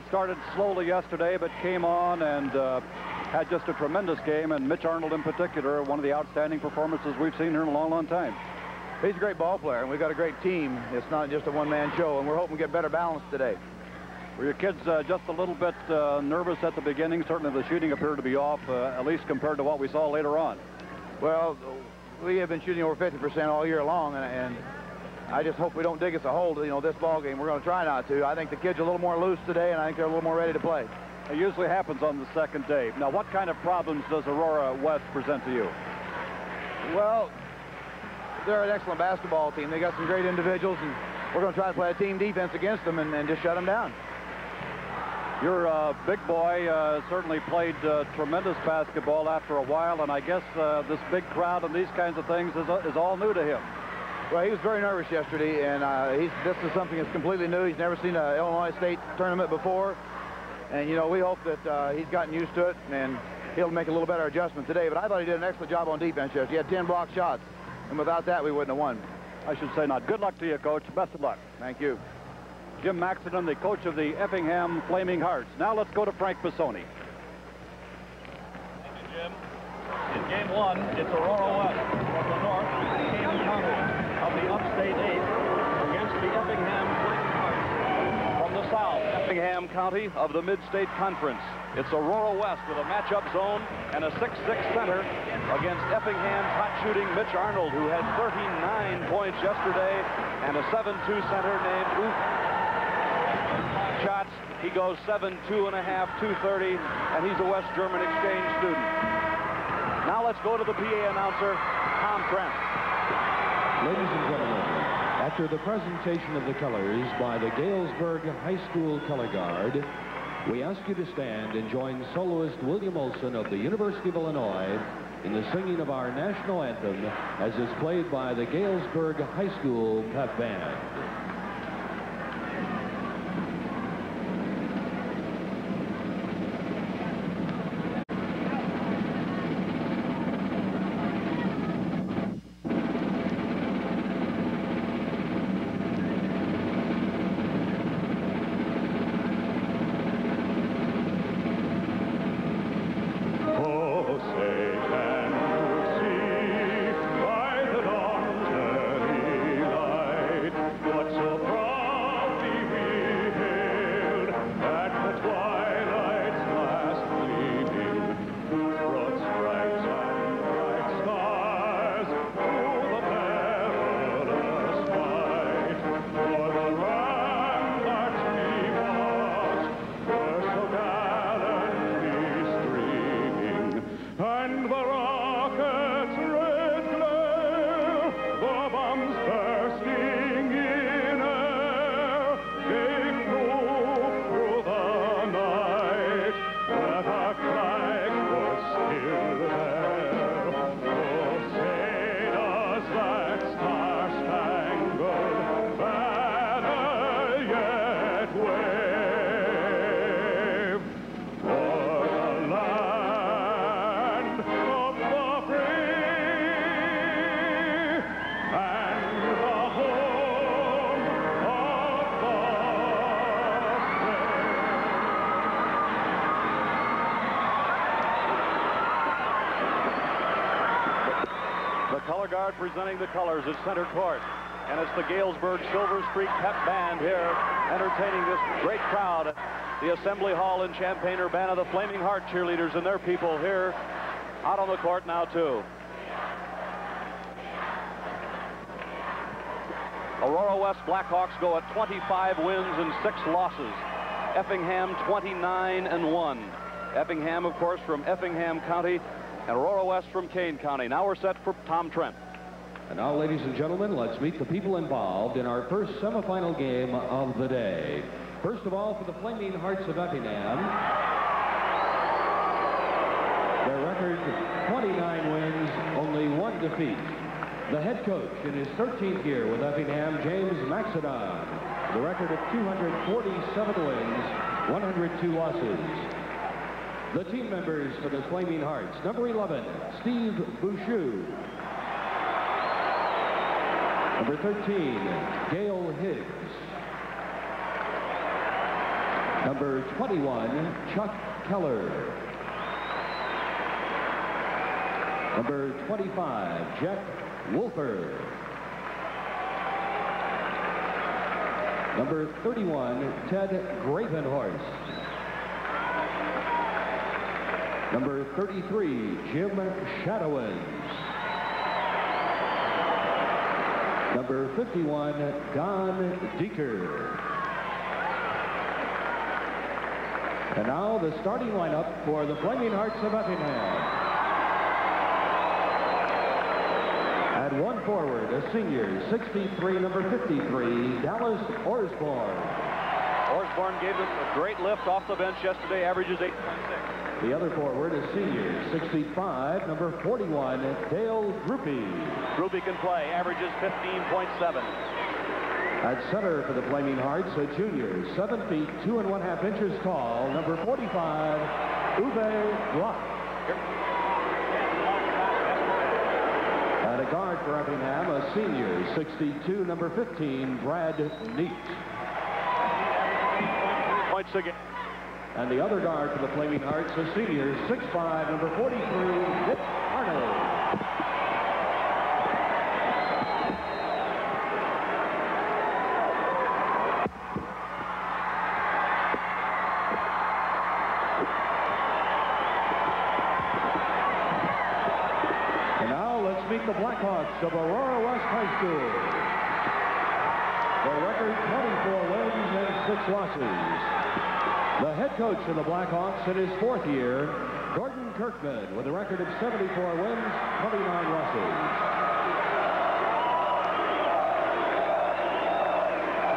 started slowly yesterday, but came on and had just a tremendous game, and Mitch Arnold in particular, one of the outstanding performances we've seen here in a long, long time. He's a great ball player, and we've got a great team. It's not just a one-man show, and we're hoping to get better balance today. Were your kids just a little bit nervous at the beginning? Certainly the shooting appeared to be off, at least compared to what we saw later on. Well, we have been shooting over 50% all year long, and I just hope we don't dig us a hole, you know, this ball game. We're going to try not to. I think the kids are a little more loose today, and I think they're a little more ready to play. It usually happens on the second day. Now, what kind of problems does Aurora West present to you? Well, they're an excellent basketball team. They got some great individuals, and we're going to try to play a team defense against them and just shut them down. Your big boy certainly played tremendous basketball after a while, and I guess this big crowd and these kinds of things is all new to him. Well, he was very nervous yesterday, and this is something that's completely new. He's never seen an Illinois State tournament before, and, you know, we hope that he's gotten used to it, and he'll make a little better adjustment today. But I thought he did an excellent job on defense yesterday. He had 10 block shots, and without that, we wouldn't have won. I should say not. Good luck to you, Coach. Best of luck. Thank you. Jim Maxidon, the coach of the Effingham Flaming Hearts. Now let's go to Frank Pisoni. Thank you, Jim. In game one, it's Aurora West from the north, Kane County of the upstate 8 against the Effingham Flaming Hearts from the south, Effingham County of the Mid-State Conference. It's Aurora West with a matchup zone and a 6'6" center against Effingham's hot-shooting Mitch Arnold, who had 39 points yesterday, and a 7'2" center named Oof. Shots, he goes 7'2½", 230, and he's a West German exchange student. Now let's go to the PA announcer, Tom Trent. Ladies and gentlemen, after the presentation of the colors by the Galesburg High School Color Guard, we ask you to stand and join soloist William Olson of the University of Illinois in the singing of our national anthem as is played by the Galesburg High School Pep Band. Presenting the colors at center court, and it's the Galesburg Silver Streak Pep Band here entertaining this great crowd at the Assembly Hall in Champaign-Urbana. The Flaming Heart cheerleaders and their people here out on the court now too. Aurora West Blackhawks go at 25 wins and 6 losses. Effingham 29-1. Effingham, of course, from Effingham County, and Aurora West from Kane County. Now we're set for Tom Trent. And now, ladies and gentlemen, let's meet the people involved in our first semifinal game of the day. First of all, for the Flaming Hearts of Effingham, their record, 29 wins, only 1 defeat. The head coach in his 13th year with Effingham, James Maxidon, the record of 247 wins, 102 losses. The team members for the Flaming Hearts, number 11, Steve Bouchou. Number 13, Gail Higgs. Number 21, Chuck Keller. Number 25, Jet Wolfer. Number 31, Ted Gravenhorst. Number 33, Jim Shadowins. Number 51, Don Deeker. And now the starting lineup for the Flaming Hearts of Effingham. At one forward, a senior, 63, number 53, Dallas Osborne. Osborne gave us a great lift off the bench yesterday, averages 8.6. The other forward is senior, 65, number 41, Dale Groupie. Groupie can play, averages 15.7. At center for the Flaming Hearts, a junior, 7 feet, 2 1/2 inches tall, number 45, Uwe Block. At a guard for Effingham, a senior, 62, number 15, Brad Neat. Points again. And the other guard for the Flaming Hearts, a senior, 6'5", number 43, Dick Arnold. And now let's meet the Blackhawks of Aurora West High School. Their record, 24 wins and 6 losses. The head coach of the Blackhawks in his 4th year, Gordon Kirkman, with a record of 74 wins, 29 losses.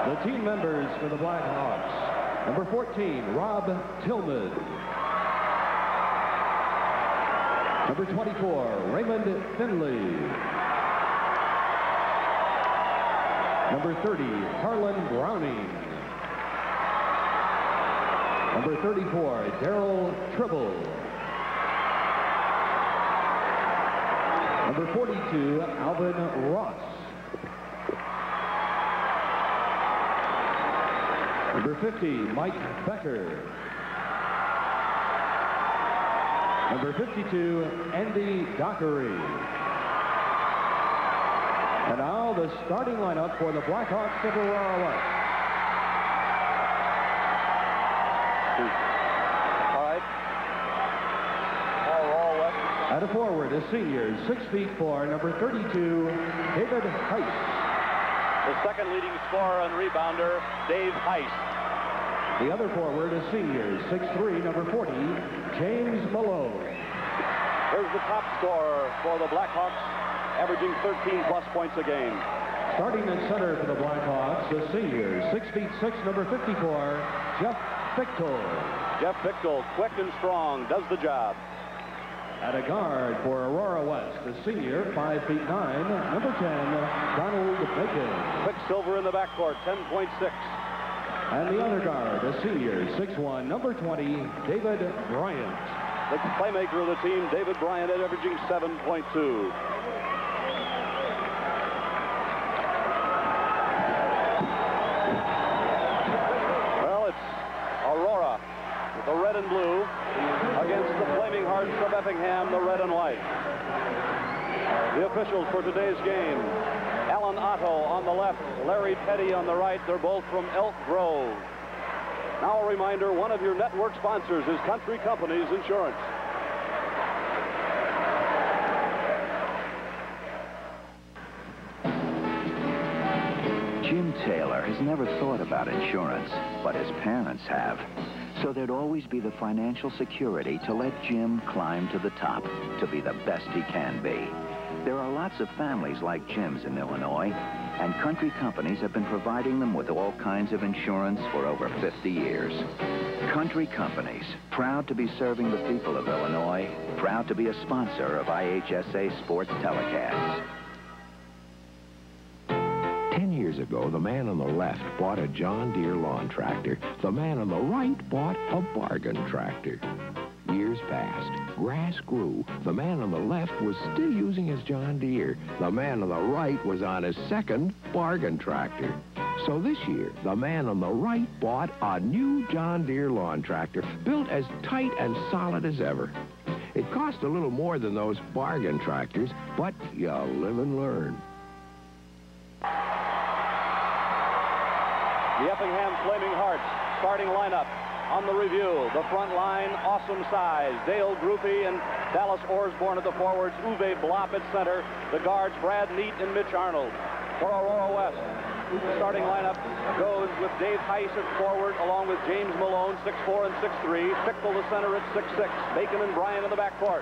The team members for the Blackhawks, number 14, Rob Tillman. Number 24, Raymond Finley. Number 30, Harlan Browning. Number 34, Darrell Tribble. Number 42, Alvin Ross. Number 50, Mike Becker. Number 52, Andy Dockery. And now the starting lineup for the Blackhawks of Aurora West. All right. Aurora West. At a forward, a senior, 6'4", number 32, David Heiss. The second leading scorer and rebounder, Dave Heiss. The other forward, a senior, 6'3", number 40, James Malone. Here's the top scorer for the Blackhawks, averaging 13+ points a game. Starting at center for the Blackhawks, a senior, 6'6", number 54, Jeff Fichtel. Jeff Fichtel, quick and strong, does the job. At a guard for Aurora West, a senior, 5'9", number 10, Donald Bacon. Quicksilver in the backcourt, 10.6. And the other guard, a senior, 6'1", number 20, David Bryant. The playmaker of the team, David Bryant, averaging 7.2. Well, it's Aurora with the red and blue against the Flaming Hearts of Effingham, the red and white. The officials for today's game, Alan Otto on the left, Larry Petty on the right. They're both from Elk Grove. Now a reminder, one of your network sponsors is Country Companies Insurance. Jim Taylor has never thought about insurance, but his parents have. So there'd always be the financial security to let Jim climb to the top, to be the best he can be. There are lots of families like Jim's in Illinois, and Country Companies have been providing them with all kinds of insurance for over 50 years. Country Companies, proud to be serving the people of Illinois, proud to be a sponsor of IHSA sports telecasts. 10 years ago, the man on the left bought a John Deere lawn tractor. The man on the right bought a bargain tractor. Years passed. Grass grew. The man on the left was still using his John Deere. The man on the right was on his second bargain tractor. So this year, the man on the right bought a new John Deere lawn tractor built as tight and solid as ever. It cost a little more than those bargain tractors, but you live and learn. The Effingham Flaming Hearts starting lineup on the review. The front line, awesome size. Dale Groupie and Dallas Orsborn at the forwards. Uwe Blop at center. The guards, Brad Neat and Mitch Arnold. For Aurora West, the starting lineup goes with Dave Heiss at forward, along with James Malone, 6'4" and 6'3". Pickle the center at 6'6". Bacon and Bryan in the backcourt.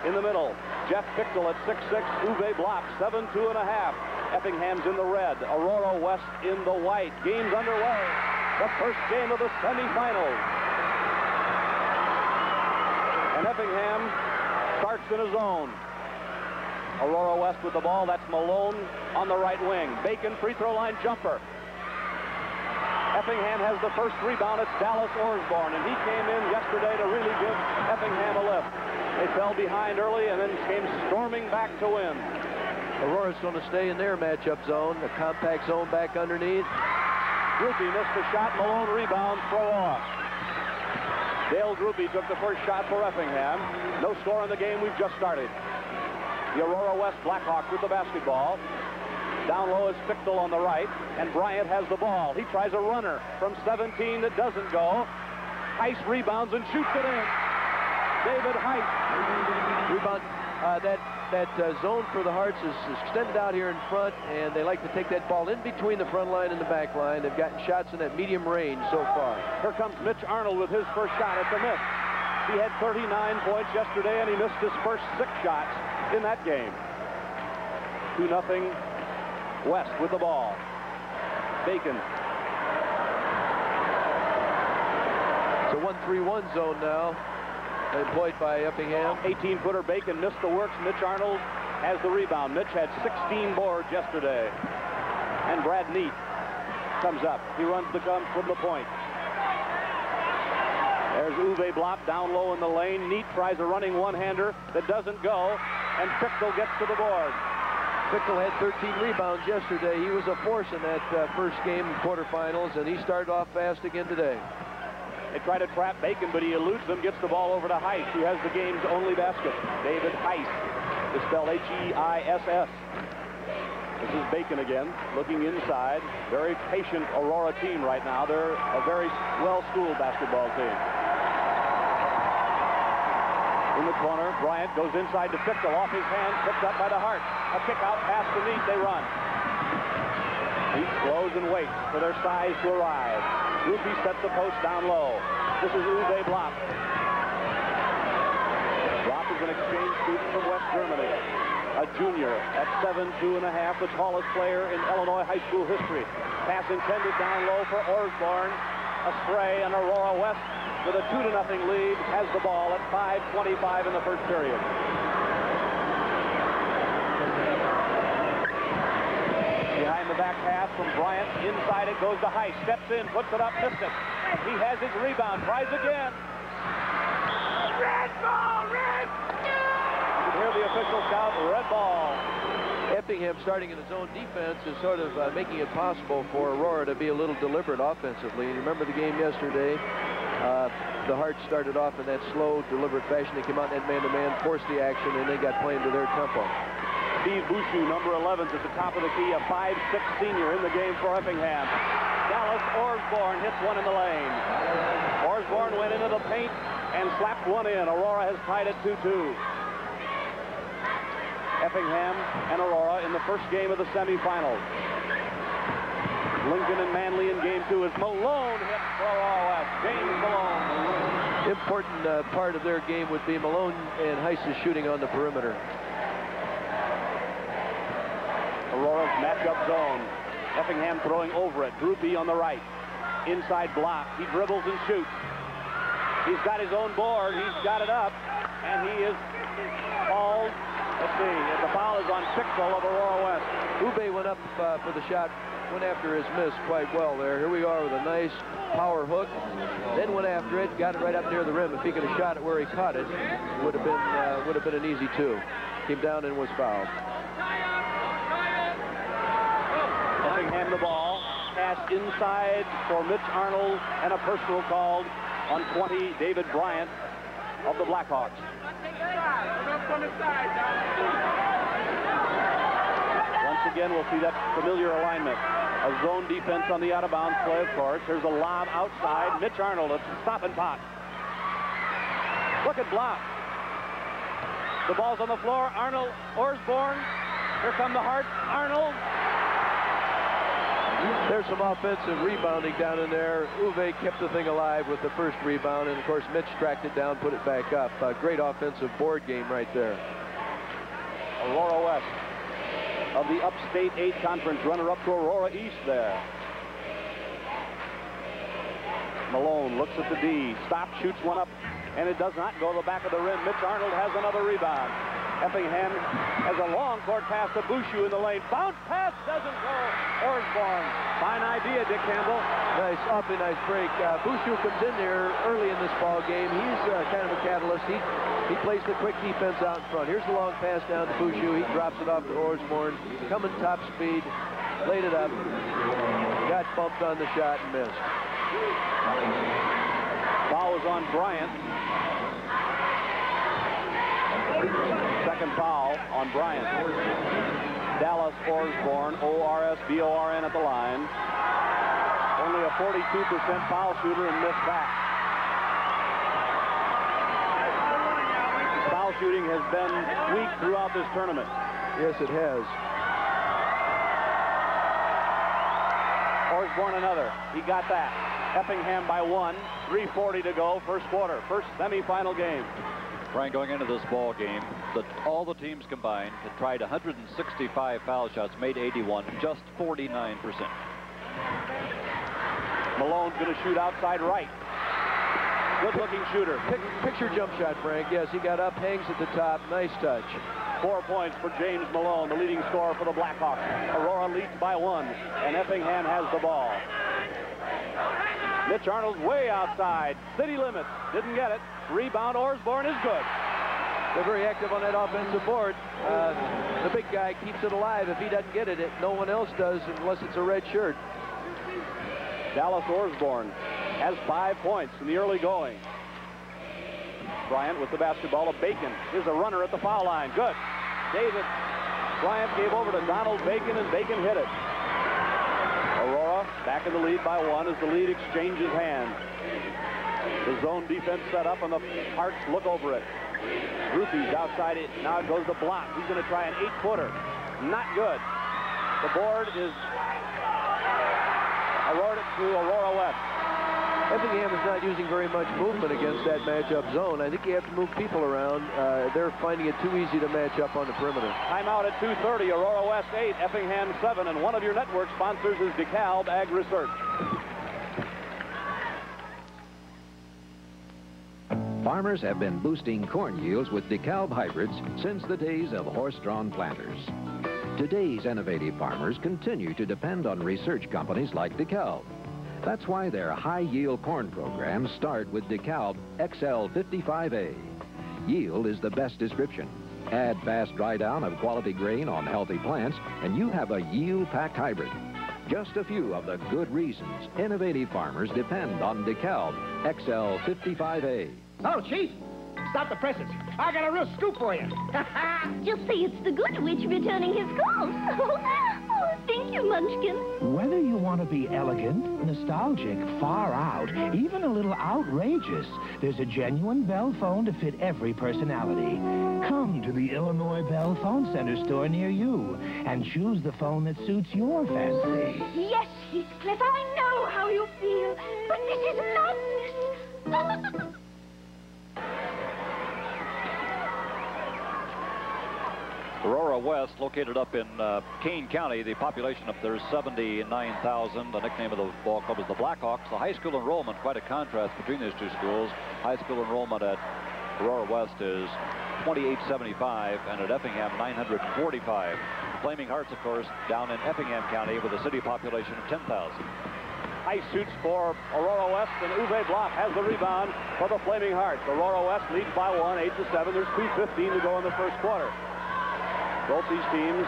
In the middle, Jeff Pickle at 6'6". Uwe Blop, 7'2 and a half. Effingham's in the red. Aurora West in the white. Game's underway. The first game of the semifinals. And Effingham starts in a zone. Aurora West with the ball. That's Malone on the right wing. Bacon free throw line jumper. Effingham has the first rebound. It's Dallas Orsborn, and he came in yesterday to really give Effingham a lift. They fell behind early and then came storming back to win. Aurora's going to stay in their matchup zone, the compact zone back underneath. Groupie missed the shot. Malone rebound, throw off. Dale Groupie took the first shot for Effingham. No score in the game. We've just started. The Aurora West Blackhawks with the basketball. Down low is Pickle on the right, and Bryant has the ball. He tries a runner from 17 that doesn't go. Heiss rebounds and shoots it in. David Heiss. Rebound. That zone for the Hearts is extended out here in front, and they like to take that ball in between the front line and the back line. They've gotten shots in that medium range so far. Here comes Mitch Arnold with his first shot. It's a miss. He had 39 points yesterday, and he missed his first 6 shots in that game. 2-0 West with the ball. Bacon. It's a 1-3-1 zone now, employed by Effingham. 18-footer Bacon missed the works. Mitch Arnold has the rebound. Mitch had 16 boards yesterday. And Brad Neat comes up. He runs from the point. There's Uwe Blop down low in the lane. Neat tries a running one-hander that doesn't go, and Pickle gets to the board. Pickle had 13 rebounds yesterday. He was a force in that first game in quarterfinals, and he started off fast again today. They try to trap Bacon, but he eludes them, gets the ball over to Heiss, who has the game's only basket. David Heiss. It's spelled H-E-I-S-S. This is Bacon again, looking inside. Very patient Aurora team right now. They're a very well-schooled basketball team. In the corner, Bryant goes inside to Pickle, off his hand, picked up by the Heart. A kick out, pass to Neat, they run. Neat slows and waits for their size to arrive. Groupie sets the post down low. This is Uwe Blop. Blop is an exchange student from West Germany. A junior at 7'2 and a half, the tallest player in Illinois high school history. Pass intended down low for Orsborn. A spray, and Aurora West, with a 2-0 lead, has the ball at 5:25 in the first period. Behind the back pass from Bryant. Inside it goes to Heiss. Steps in, puts it up, missed it. He has his rebound, tries again. Red ball, red! You can hear the official shout, red ball. Effingham starting in his own defense is sort of making it possible for Aurora to be a little deliberate offensively. And remember the game yesterday? The Hearts started off in that slow, deliberate fashion. They came out and man-to-man, forced the action, and they got playing to their tempo. Steve Bouchou, number 11, at the top of the key, a 5'6" senior in the game for Effingham. Dallas Orsborn hits one in the lane. Orsborn went into the paint and slapped one in. Aurora has tied at 2-2. Effingham and Aurora in the first game of the semifinals. Lincoln and Manley in game 2 as Malone hits for Aurora West. James Malone. Important part of their game would be Malone and Heiss shooting on the perimeter. Aurora's matchup zone. Effingham throwing over it. Groupie on the right. Inside block. He dribbles and shoots. He's got his own board. He's got it up. And he is called. Let's see. The foul is on Pickle of Aurora West. Uwe went up for the shot. Went after his miss quite well there. Here we are with a nice power hook. Then went after it. Got it right up near the rim. If he could have shot it where he caught it, would have been an easy 2. Came down and was fouled. Effingham the ball. pass inside for Mitch Arnold and a personal called on 20, David Bryant of the Blackhawks. Once again, we'll see that familiar alignment. A zone defense on the out-of-bounds play, of course. There's a lob outside. Mitch Arnold, a stop and pop. Look at block. The ball's on the floor. Arnold, Osborne. Here come the Hearts. Arnold. There's some offensive rebounding down in there. Uwe kept the thing alive with the first rebound, and of course Mitch tracked it down, put it back up. A great offensive board game right there. Aurora West of the Upstate 8 Conference, runner-up to Aurora East there. Malone looks at the D, stops, shoots one up, and it does not go to the back of the rim. Mitch Arnold has another rebound. Effingham has a long court pass to Bouchou in the lane. Bounce pass doesn't go. Osborne. Fine idea, Dick Campbell. Nice, awfully nice break. Bouchou comes in there early in this ball game. He's kind of a catalyst. He plays the quick defense out in front. Here's the long pass down to Bouchou. He drops it off to Osborne. Coming top speed. Laid it up. Got bumped on the shot and missed. Foul is on Bryant. Second foul on Bryant. Dallas Osborne, O-R-S-B-O-R-N at the line. Only a 42% foul shooter and missed back. Foul shooting has been weak throughout this tournament. Yes, it has. Osborne another. He got that. Effingham by 1. 3:40 to go, first quarter. First semifinal game. Frank, going into this ball game, all the teams combined had tried 165 foul shots, made 81, just 49%. Malone's going to shoot outside right. Good-looking shooter. Picture jump shot, Frank. Yes, he got up, hangs at the top. Nice touch. 4 points for James Malone, the leading scorer for the Blackhawks. Aurora leads by 1, and Effingham has the ball. Mitch Arnold's way outside. City limits. Didn't get it. Rebound, Osborne is good. They're very active on that offensive board. The big guy keeps it alive. If he doesn't get it, no one else does unless it's a red shirt. Dallas Osborne has 5 points in the early going. Bryant with the basketball to Bacon. Here's a runner at the foul line. Good. David Bryant gave over to Donald Bacon, and Bacon hit it. Aurora back in the lead by 1 as the lead exchanges hands. The zone defense set up, and the Hearts look over it. Ruthie's outside it. Now it goes to block. He's going to try an 8-footer. Not good. The board is awarded to Aurora West. Effingham is not using very much movement against that matchup zone. I think you have to move people around. They're finding it too easy to match up on the perimeter. Timeout at 2:30. Aurora West 8, Effingham 7, and one of your network sponsors is DeKalb Ag Research. Farmers have been boosting corn yields with DeKalb hybrids since the days of horse-drawn planters. Today's innovative farmers continue to depend on research companies like DeKalb. That's why their high-yield corn programs start with DeKalb XL55A. Yield is the best description. Add fast dry-down of quality grain on healthy plants, and you have a yield-packed hybrid. Just a few of the good reasons innovative farmers depend on DeKalb XL55A. Oh, Chief, stop the presses. I got a real scoop for you. Just say it's the good witch returning his calls. Oh, thank you, Munchkin. Whether you want to be elegant, nostalgic, far out, even a little outrageous, there's a genuine Bell phone to fit every personality. Come to the Illinois Bell Phone Center store near you and choose the phone that suits your fancy. Yes, Heathcliff, I know how you feel, but this is madness. Aurora West, located up in Kane County, the population up there is 79,000. The nickname of the ball club is the Blackhawks. The high school enrollment, quite a contrast between these two schools. High school enrollment at Aurora West is 2875, and at Effingham 945. The Flaming Hearts, of course, down in Effingham County with a city population of 10,000. Ice shoots for Aurora West, and Uwe Block has the rebound for the Flaming Hearts. Aurora West leads by 1, 8-7. There's 2:15 to go in the first quarter. Both these teams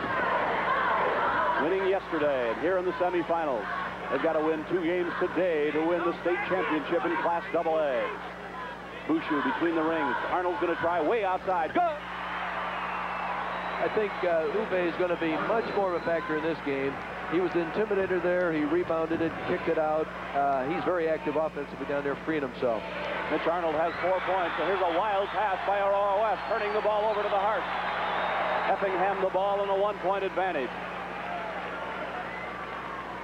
winning yesterday, and here in the semifinals. They've got to win 2 games today to win the state championship in Class AA. Bouchou between the rings. Arnold's going to try way outside. Good! I think Ube is going to be much more of a factor in this game. He was the intimidator there. He rebounded it, kicked it out. He's very active offensively down there, freeing himself. Mitch Arnold has 4 points, so here's a wild pass by Aurora West, turning the ball over to the Heart. Effingham the ball and a 1-point advantage.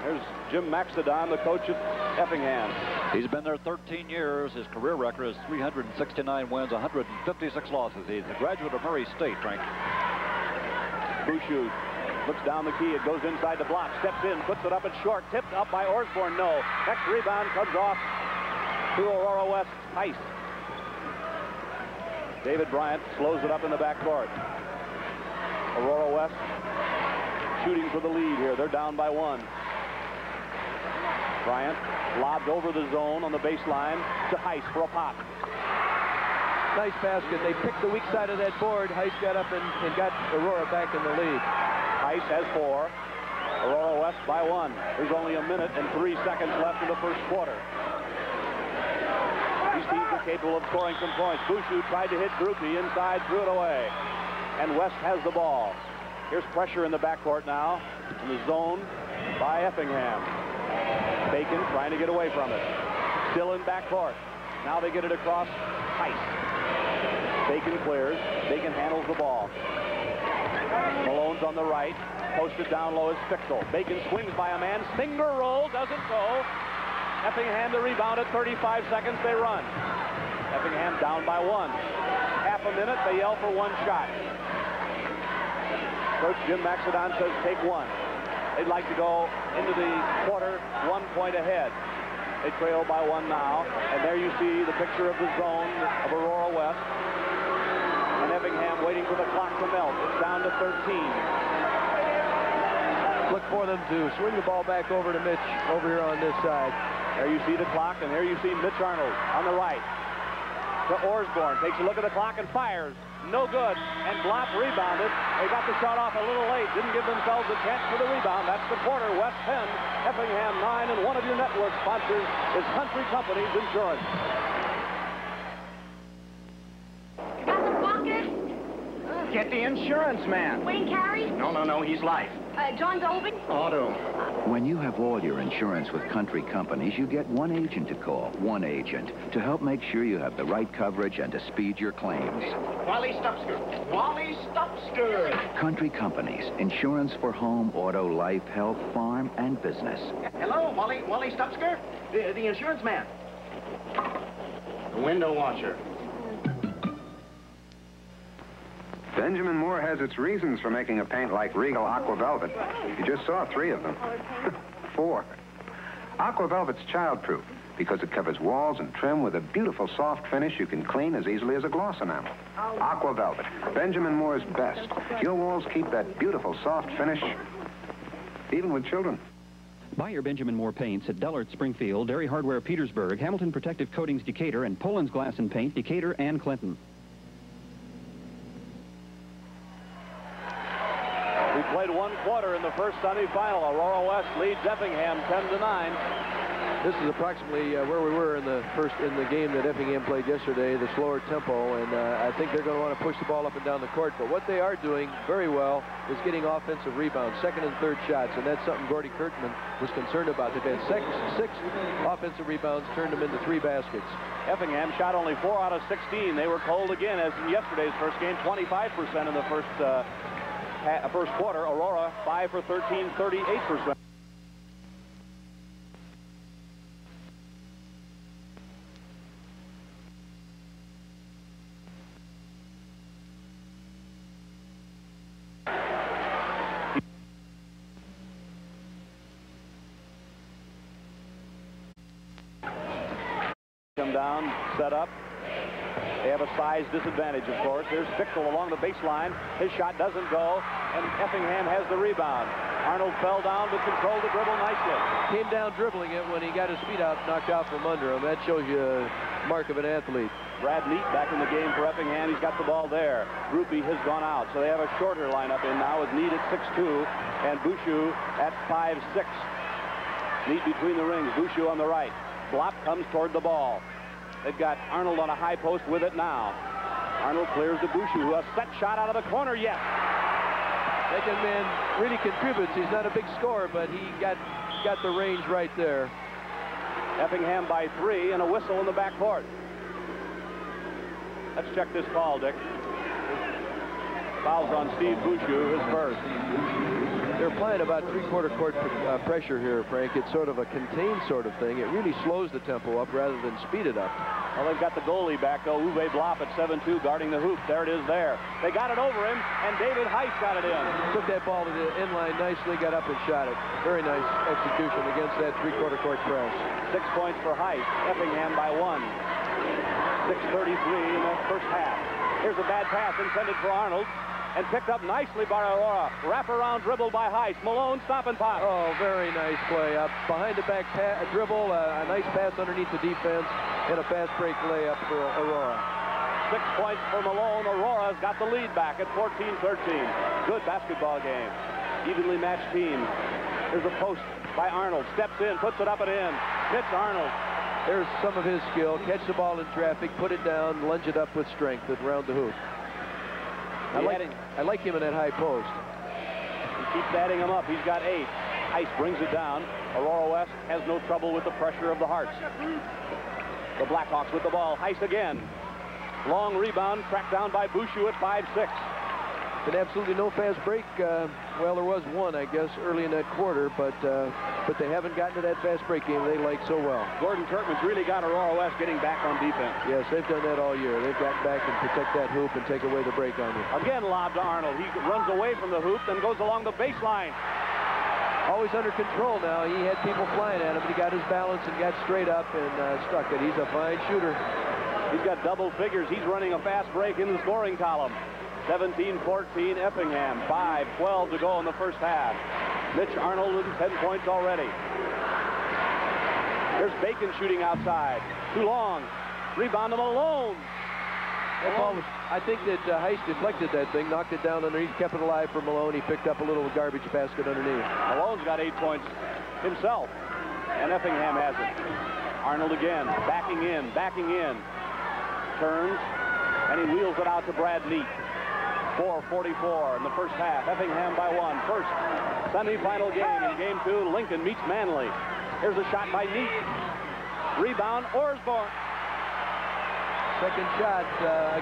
There's Jim Maxedon, the coach of Effingham. He's been there 13 years. His career record is 369 wins, 156 losses. He's a graduate of Murray State, Frank. Bouchou looks down the key. It goes inside the block. Steps in, puts it up at short. Tipped up by Osborne. No. Next rebound comes off to Aurora West. Heiss. David Bryant slows it up in the backcourt. Aurora West shooting for the lead here. They're down by 1. Bryant lobbed over the zone on the baseline to Heiss for a pop. Nice basket. They picked the weak side of that board. Heiss got up and got Aurora back in the lead. Heiss has 4. Aurora West by 1. There's only a minute and 3 seconds left in the first quarter. These teams are capable of scoring some points. Bouchou tried to hit Groupie inside, threw it away. And West has the ball. Here's pressure in the backcourt now. In the zone by Effingham. Bacon trying to get away from it. Still in backcourt. Now they get it across Heiss. Bacon clears. Bacon handles the ball. Malone's on the right. Posted down low is Fickle. Bacon swings by a man. Finger roll. Doesn't go. Effingham the rebound at 35 seconds. They run. Effingham down by 1. Half a minute. They yell for 1 shot. Coach Jim Maxedon says take 1. They'd like to go into the quarter 1 point ahead. They trail by 1 now. And there you see the picture of the zone of Aurora West. And Effingham waiting for the clock to melt. It's down to 13. Look for them to swing the ball back over to Mitch over here on this side. There you see the clock, and there you see Mitch Arnold on the right. To Osborne. Takes a look at the clock and fires. No good. And Blopp rebounded. They got the shot off a little late. Didn't give themselves a chance for the rebound. That's the quarter. West 10, Effingham 9, and one of your network sponsors is Country Companies Insurance. Got the bucket? Get the insurance man. Wayne Carey? No, he's life. John Dolby? Auto. When you have all your insurance with Country Companies, you get one agent to call, one agent, to help make sure you have the right coverage and to speed your claims. Wally Stupsker. Wally Stupsker. Country Companies, insurance for home, auto, life, health, farm, and business. Hello, Wally Stupsker? The insurance man. The window washer. Benjamin Moore has its reasons for making a paint like Regal Aqua Velvet. You just saw 3 of them. 4. Aqua Velvet's childproof because it covers walls and trim with a beautiful soft finish you can clean as easily as a gloss enamel. Aqua Velvet, Benjamin Moore's best. Your walls keep that beautiful soft finish, even with children. Buy your Benjamin Moore paints at Dullard Springfield, Dairy Hardware Petersburg, Hamilton Protective Coatings Decatur, and Poland's Glass and Paint Decatur and Clinton. We played 1 quarter in the first semifinal. Aurora West leads Effingham 10-9. This is approximately where we were in the game that Effingham played yesterday, the slower tempo, and I think they're going to want to push the ball up and down the court. But what they are doing very well is getting offensive rebounds, 2nd and 3rd shots, and that's something Gordy Kirkman was concerned about. They've had 6 offensive rebounds, turned them into 3 baskets. Effingham shot only 4 out of 16. They were cold again, as in yesterday's first game, 25% in the first quarter. Aurora 5 for 13, 38%. Come down, set up. They have a size disadvantage, of course. Here's Fickle along the baseline. His shot doesn't go, and Effingham has the rebound. Arnold fell down but controlled the dribble nicely. Came down dribbling it when he got his feet out, knocked out from under him. That shows you a mark of an athlete. Brad Neat back in the game for Effingham. He's got the ball there. Groupie has gone out, so they have a shorter lineup in now with Neat at 6'2", and Bouchou at 5'6". Neat between the rings. Bouchou on the right. Blop comes toward the ball. They've got Arnold on a high post with it now. Arnold clears to Bouchou. A set shot out of the corner. Yes. Second man really contributes. He's not a big scorer, but he got the range right there. Effingham by 3 and a whistle in the backcourt. Let's check this call, Dick. Fouls on Steve Bouchou, his first. They're playing about three-quarter court pressure here, Frank. It's sort of a contained sort of thing. It really slows the tempo up rather than speed it up. Well, they've got the goalie back, though. Uwe Blop at 7-2 guarding the hoop. There it is there. They got it over him, and David Heiss got it in. Took that ball to the inline nicely, got up and shot it. Very nice execution against that three-quarter court press. 6 points for Heiss. Effingham by 1. 6:33 in the first half. Here's a bad pass intended for Arnold. And picked up nicely by Aurora. Wrap-around dribble by Heiss. Malone, stop and pop. Oh, very nice play. Behind the back dribble, a nice pass underneath the defense, and a fast break layup for Aurora. 6 points for Malone. Aurora's got the lead back at 14-13. Good basketball game. Evenly matched teams. Here's a post by Arnold. Steps in, puts it up and in. Mitch Arnold. There's some of his skill. Catch the ball in traffic, put it down, lunge it up with strength around the hoop. I like him in that high post. He keeps adding him up. He's got 8. Heiss brings it down. Aurora West has no trouble with the pressure of the Hearts. The Blackhawks with the ball. Heiss again. Long rebound, tracked down by Bouchou at 5-6. Been absolutely no fast break. Well, there was one, I guess, early in that quarter, but they haven't gotten to that fast break game they like so well. Gordon Kirkman's really got Aurora West getting back on defense. Yes, they've done that all year. They've gotten back and protect that hoop and take away the break on you. Again, lob to Arnold. He runs away from the hoop, then goes along the baseline. Always under control now. He had people flying at him, but he got his balance and got straight up and stuck it. He's a fine shooter. He's got double figures. He's running a fast break in the scoring column. 17-14 Effingham. 5:12 to go in the first half. Mitch Arnold with 10 points already. There's Bacon shooting outside. Too long. Rebound to Malone. I think that Heiss deflected that thing, knocked it down underneath, kept it alive for Malone. He picked up a little garbage basket underneath. Malone's got 8 points himself, and Effingham has it. Arnold again, backing in. Turns, and he wheels it out to Brad Neat. 4:44 in the first half. Effingham by 1. First semifinal game in Game 2. Lincoln meets Manly. Here's a shot by Neat. Rebound, Osborne. Second shot.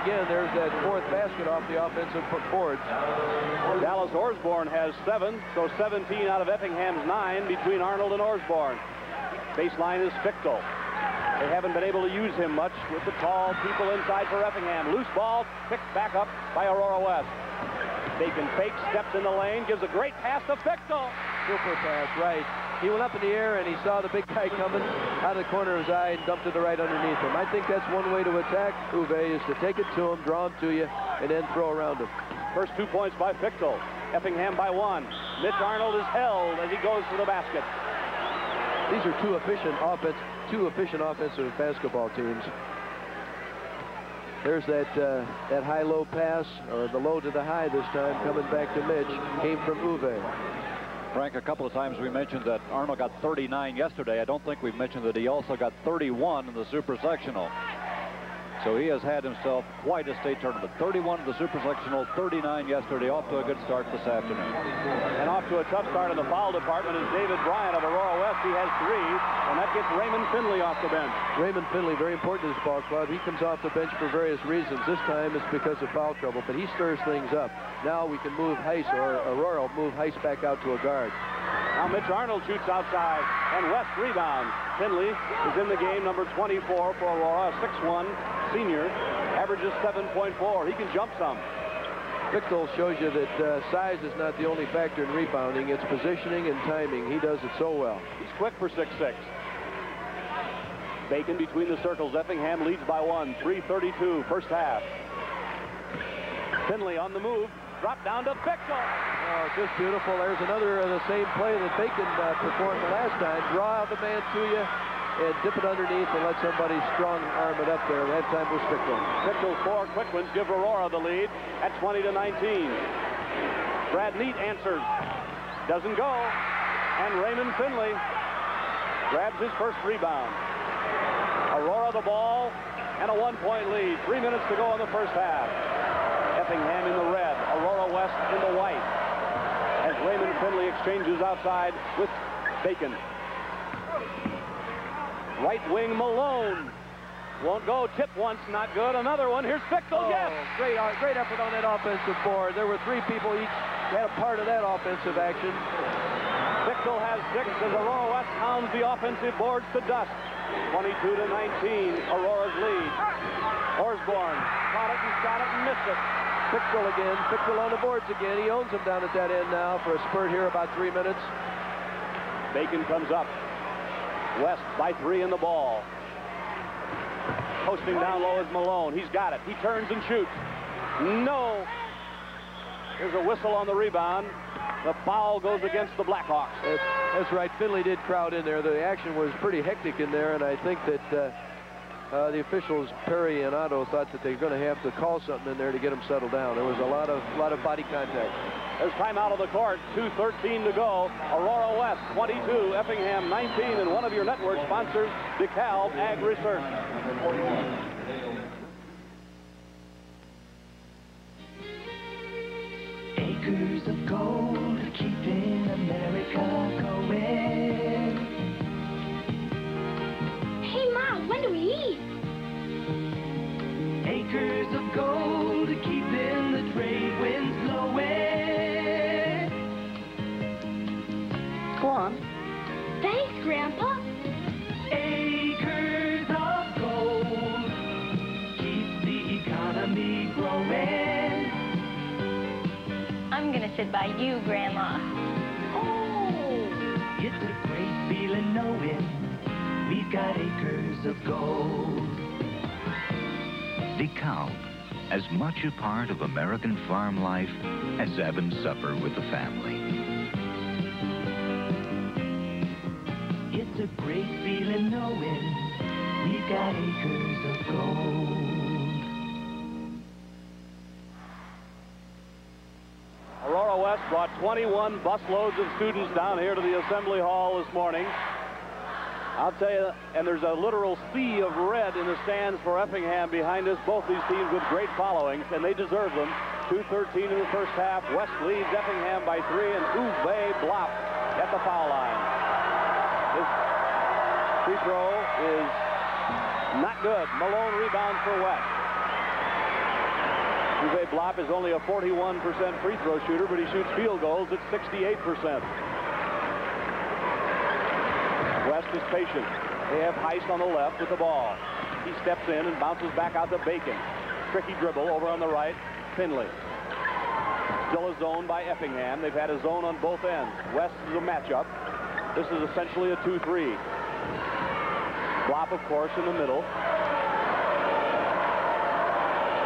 Again, there's that fourth basket off the offensive boards. Dallas Osborne has 7, so 17 out of Effingham's 9 between Arnold and Osborne. Baseline is Fichtel. They haven't been able to use him much with the tall people inside for Effingham. Loose ball, picked back up by Aurora West. Bacon fakes, steps in the lane, gives a great pass to Fichtel. Super pass, right. He went up in the air and he saw the big guy coming out of the corner of his eye and dumped it right underneath him. I think that's one way to attack Uwe, is to take it to him, draw him to you, and then throw around him. First 2 points by Fichtel. Effingham by 1. Mitch Arnold is held as he goes for the basket. These are two efficient offensive basketball teams. There's that high-low pass, or the low to the high this time, coming back to Mitch, came from Uwe. Frank, a couple of times we mentioned that Arnold got 39 yesterday. I don't think we've mentioned that he also got 31 in the Super Sectional. So he has had himself quite a state tournament. 31 in the Super Sectional, 39 yesterday. Off to a good start this afternoon. And off to a tough start in the foul department is David Bryant of Aurora West. He has 3, and that gets Raymond Finley off the bench. Raymond Finley, very important to this ball club. He comes off the bench for various reasons. This time it's because of foul trouble, but he stirs things up. Now we can move Heiss, or Aurora will move Heiss back out to a guard. Now Mitch Arnold shoots outside, and West rebounds. Finley is in the game, number 24 for Aurora, 6'1", senior, averages 7.4. He can jump some. Fichtel shows you that size is not the only factor in rebounding. It's positioning and timing. He does it so well. He's quick for 6'6". Bacon between the circles. Effingham leads by 1. 3:32 first half. Finley on the move. Drop down to Fichtel. Oh, just beautiful. There's another of the same play that Bacon performed the last time. Draw out the man to you and dip it underneath and let somebody strong arm it up there. That time was Fichtel. Fichtel's 4 quick ones give Aurora the lead at 20-19. Brad Neat answers. Doesn't go. And Raymond Finley grabs his first rebound. Aurora the ball and a 1-point lead. 3 minutes to go in the first half. Effingham in the red, Aurora West in the white. As Raymond Finley exchanges outside with Bacon. Right wing Malone. Won't go. Tip once, not good. Another one. Here's Fickle. Yes. Great effort on that offensive board. There were 3 people each had a part of that offensive action. Fickle has 6 as Aurora West pounds the offensive boards to dust. 22-19, Aurora's lead. Osborne caught it and shot it and missed it. Fickle again. Fickle on the boards again. He owns them down at that end now for a spurt here, about 3 minutes. Bacon comes up. West by 3 in the ball. Posting down low is Malone. He's got it. He turns and shoots. No. There's a whistle on the rebound. The foul goes against the Blackhawks. That's right. Finley did crowd in there. The action was pretty hectic in there, and I think that the officials, Perry and Otto, thought that they're going to have to call something in there to get them settled down. There was a lot of body contact. There's time out of the court. 2:13 to go. Aurora West 22, Effingham 19, and one of your network sponsors, DeKalb Ag Research. Acres of gold, keeping America going. Hey, Mom, when do we eat? Acres of gold, keeping the trade winds blowing. Go on. Thanks, Grandpa. Acres of gold, keep the economy growing. I'm gonna sit by you, Grandma. Oh! It's a great feeling knowing we've got acres of gold. DeKalb, as much a part of American farm life as having supper with the family. It's a great feeling knowing we've got acres of gold. Aurora West brought 21 busloads of students down here to the Assembly Hall this morning. I'll tell you, and there's a literal sea of red in the stands for Effingham behind us. Both these teams with great followings, and they deserve them. 2:13 in the first half. West leads Effingham by 3, and Uwe Blop at the foul line. His free throw is not good. Malone rebounds for West. Uwe Blop is only a 41% free throw shooter, but he shoots field goals at 68%. West is patient. They have Heiss on the left with the ball. He steps in and bounces back out to Bacon. Tricky dribble over on the right. Finley. Still a zone by Effingham. They've had a zone on both ends. West is a matchup. This is essentially a 2-3. Blop, of course, in the middle.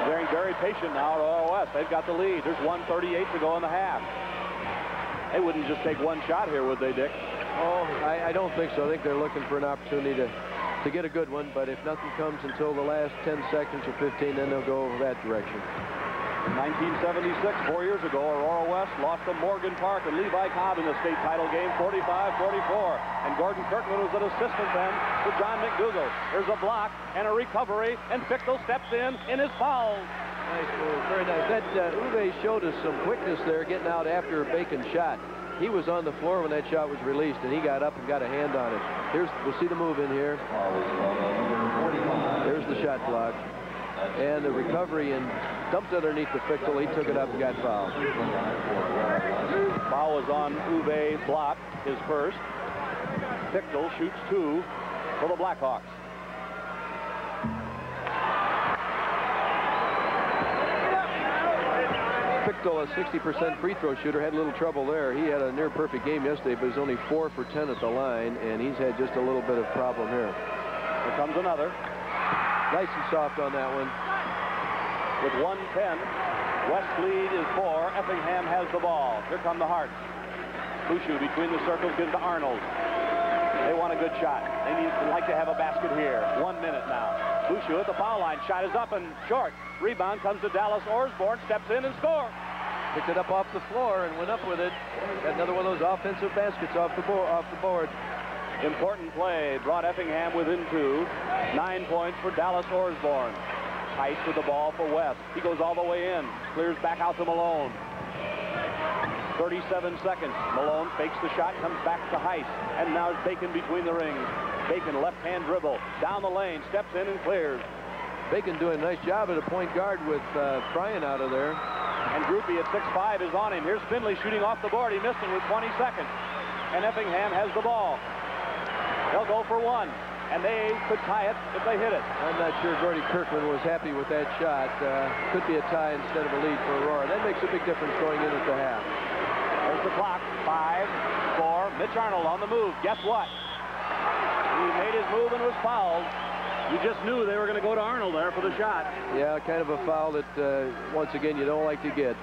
Very, very patient now, Aurora West. They've got the lead. There's 1:38 to go in the half. They wouldn't just take one shot here, would they, Dick? Oh, I don't think so. I think they're looking for an opportunity to get a good one, but if nothing comes until the last 10 seconds or 15, then they'll go over that direction. In 1976, 4 years ago, Aurora West lost to Morgan Park and Levi Cobb in the state title game, 45-44. And Gordon Kirkman was an assistant then to John McDougall. There's a block and a recovery, and Fickle steps in his foul. Nice move, very nice. That Uwe showed us some quickness there, getting out after Bacon's shot. He was on the floor when that shot was released, and he got up and got a hand on it. We'll see the move in here. There's the shot block. And the recovery, and dumped underneath the Fickle. He took it up and got fouled. Foul was on Uwe Blop, his first. Fickle shoots 2 for the Blackhawks. Fickle, a 60% free throw shooter, had a little trouble there. He had a near perfect game yesterday, but he's only 4 for 10 at the line, and he's had just a little bit of problem here. Here comes another. Nice and soft on that one. With 1:10, West lead is 4. Effingham has the ball. Here come the Hearts. Bushu between the circles gives to Arnold. They want a good shot. They'd like to have a basket here. 1 minute now. Bushu at the foul line. Shot is up and short. Rebound comes to Dallas Osborne. Steps in and scores. Picked it up off the floor and went up with it. Got another one of those offensive baskets off the board. Important play brought Effingham within 2. 9 points for Dallas Osborne. Heiss with the ball for West. He goes all the way in. Clears back out to Malone. 37 seconds. Malone fakes the shot, comes back to Heiss. And now it's Bacon between the rings. Bacon, left-hand dribble. Down the lane, steps in and clears. Bacon doing a nice job at a point guard with Bryan out of there. And Groupie at 6'5" is on him. Here's Finley shooting off the board. He missed it with 20 seconds. And Effingham has the ball. They'll go for one. And they could tie it if they hit it. I'm not sure Gordy Kirkland was happy with that shot. Could be a tie instead of a lead for Aurora. That makes a big difference going into the half. There's the clock. 5, 4. Mitch Arnold on the move. Guess what? He made his move and was fouled. You just knew they were going to go to Arnold there for the shot. Yeah, kind of a foul that, once again, you don't like to get.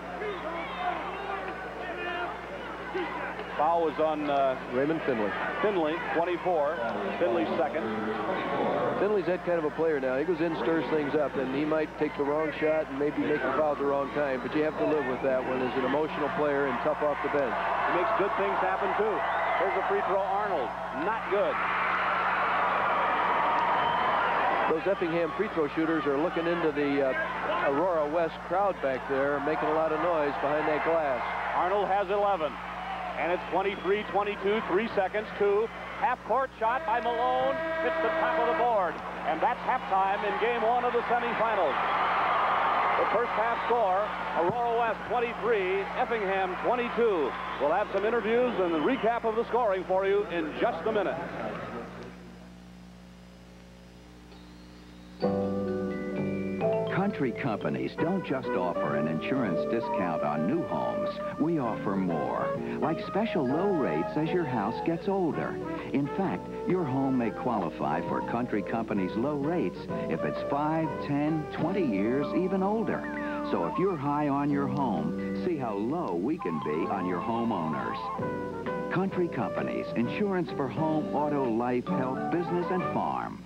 Foul was on Raymond Finley. Finley, 24. Finley's second. Finley's that kind of a player now. He goes in, stirs things up, and he might take the wrong shot and maybe make the foul at the wrong time, but you have to live with that one as an emotional player and tough off the bench. He makes good things happen, too. Here's a free throw, Arnold. Not good. Those Effingham free throw shooters are looking into the Aurora West crowd back there, making a lot of noise behind that glass. Arnold has 11. And it's 23-22, 3 seconds, 2. Half-court shot by Malone. Hits the top of the board. And that's halftime in game 1 of the semifinals. The first half score, Aurora West 23, Effingham 22. We'll have some interviews and a recap of the scoring for you in just a minute. Country companies don't just offer an insurance discount on new homes. We offer more, like special low rates as your house gets older. In fact, your home may qualify for Country Company's low rates if it's 5, 10, 20 years, even older. So if you're high on your home, see how low we can be on your homeowners. Country Companies, insurance for home, auto, life, health, business, and farm.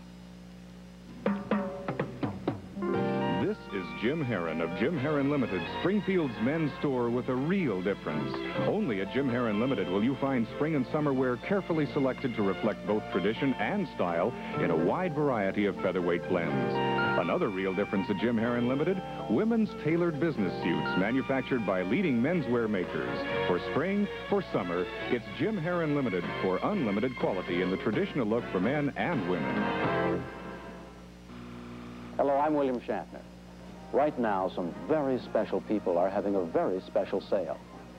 This is Jim Herron of Jim Herron Limited, Springfield's men's store with a real difference. Only at Jim Herron Limited will you find spring and summer wear carefully selected to reflect both tradition and style in a wide variety of featherweight blends. Another real difference at Jim Herron Limited, women's tailored business suits manufactured by leading menswear makers. For spring, for summer, it's Jim Herron Limited for unlimited quality in the traditional look for men and women. Hello, I'm William Shatner. Right now, some very special people are having a very special sale.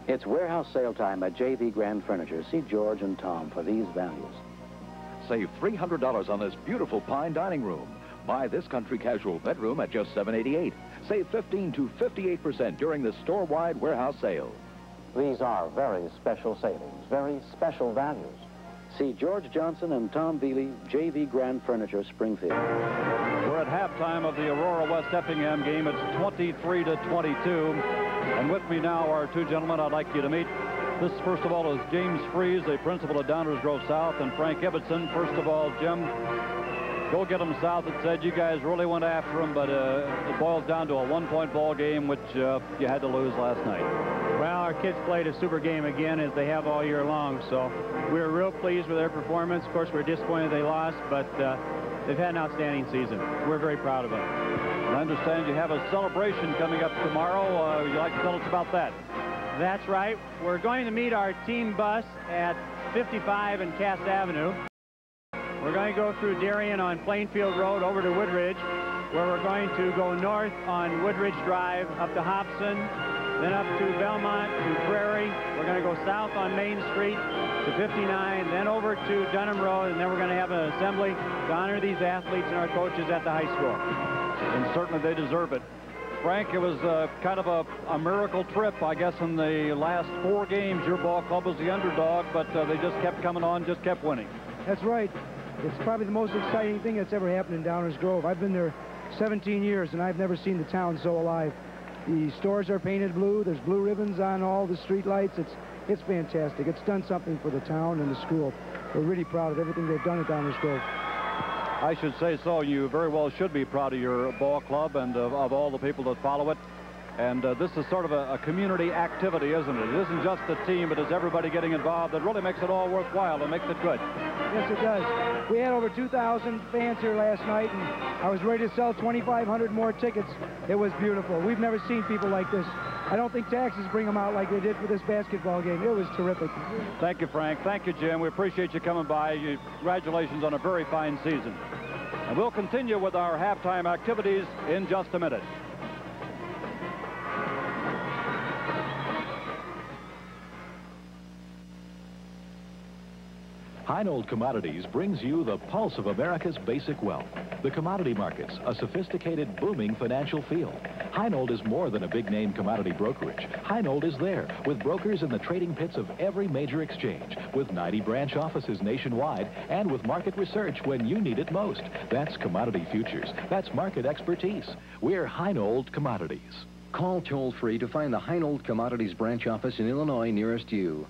It's warehouse sale time at JV Grand Furniture. See George and Tom for these values. Save $300 on this beautiful pine dining room. Buy this country casual bedroom at just $788. Save 15 to 58% during the store-wide warehouse sale. These are very special savings, very special values. See George Johnson and Tom Veely, JV Grand Furniture, Springfield. We're at halftime of the Aurora West Effingham game. It's 23-22. And with me now are two gentlemen I'd like you to meet. This, first of all, is James Freeze, the principal of Downers Grove South, and Frank Ibbotson. First of all, Jim, go get them South. It said you guys really went after them, but it boils down to a one-point ball game, which you had to lose last night. Well, our kids played a super game again, as they have all year long, so we were real pleased with their performance. Of course, we're disappointed they lost, but they've had an outstanding season. We're very proud of them. I understand you have a celebration coming up tomorrow. Would you like to tell us about that? That's right. We're going to meet our team bus at 55 and Cass Avenue. We're going to go through Darien on Plainfield Road over to Woodridge, where we're going to go north on Woodridge Drive up to Hobson, then up to Belmont to Prairie. We're going to go south on Main Street to 59, then over to Dunham Road, and then we're going to have an assembly to honor these athletes and our coaches at the high school. And certainly they deserve it. Frank, it was kind of a miracle trip, I guess, in the last 4 games. Your ball club was the underdog, but they just kept coming on, just kept winning. That's right. It's probably the most exciting thing that's ever happened in Downers Grove. I've been there 17 years, and I've never seen the town so alive. The stores are painted blue. There's blue ribbons on all the street lights. It's fantastic. It's done something for the town and the school. We're really proud of everything they've done at Downers Grove. I should say so. You very well should be proud of your ball club and of all the people that follow it. And this is sort of a community activity, isn't it? It isn't just the team, but it's everybody getting involved that really makes it all worthwhile and makes it good. Yes, it does. We had over 2,000 fans here last night, and I was ready to sell 2,500 more tickets. It was beautiful. We've never seen people like this. I don't think taxes bring them out like they did for this basketball game. It was terrific. Thank you, Frank. Thank you, Jim. We appreciate you coming by. Congratulations on a very fine season. And we'll continue with our halftime activities in just a minute. Heinold Commodities brings you the pulse of America's basic wealth. The commodity markets, a sophisticated, booming financial field. Heinold is more than a big-name commodity brokerage. Heinold is there with brokers in the trading pits of every major exchange, with 90 branch offices nationwide, and with market research when you need it most. That's commodity futures. That's market expertise. We're Heinold Commodities. Call toll-free to find the Heinold Commodities branch office in Illinois nearest you.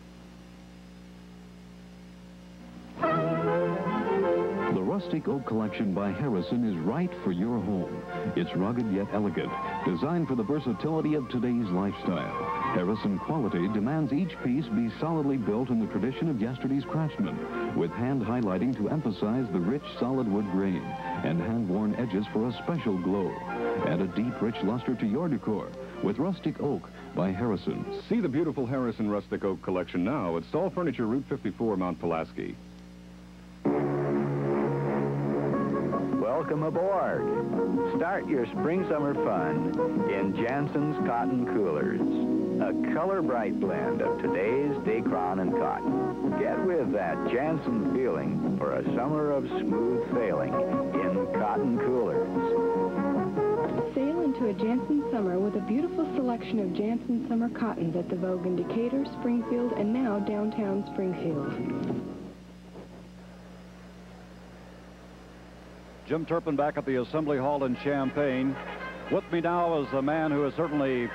The Rustic Oak Collection by Harrison is right for your home. It's rugged yet elegant, designed for the versatility of today's lifestyle. Harrison quality demands each piece be solidly built in the tradition of yesterday's craftsmen, with hand highlighting to emphasize the rich solid wood grain, and hand-worn edges for a special glow. Add a deep, rich luster to your decor with Rustic Oak by Harrison. See the beautiful Harrison Rustic Oak Collection now at Stall Furniture, Route 54, Mount Pulaski. Welcome aboard. Start your spring-summer fun in Jansen's Cotton Coolers. A color-bright blend of today's Dacron and cotton. Get with that Jansen feeling for a summer of smooth sailing in Cotton Coolers. Sail into a Jansen summer with a beautiful selection of Jansen summer cottons at the Vogue in Decatur, Springfield, and now downtown Springfield. Jim Turpin back at the Assembly Hall in Champaign. With me now is a man who is certainly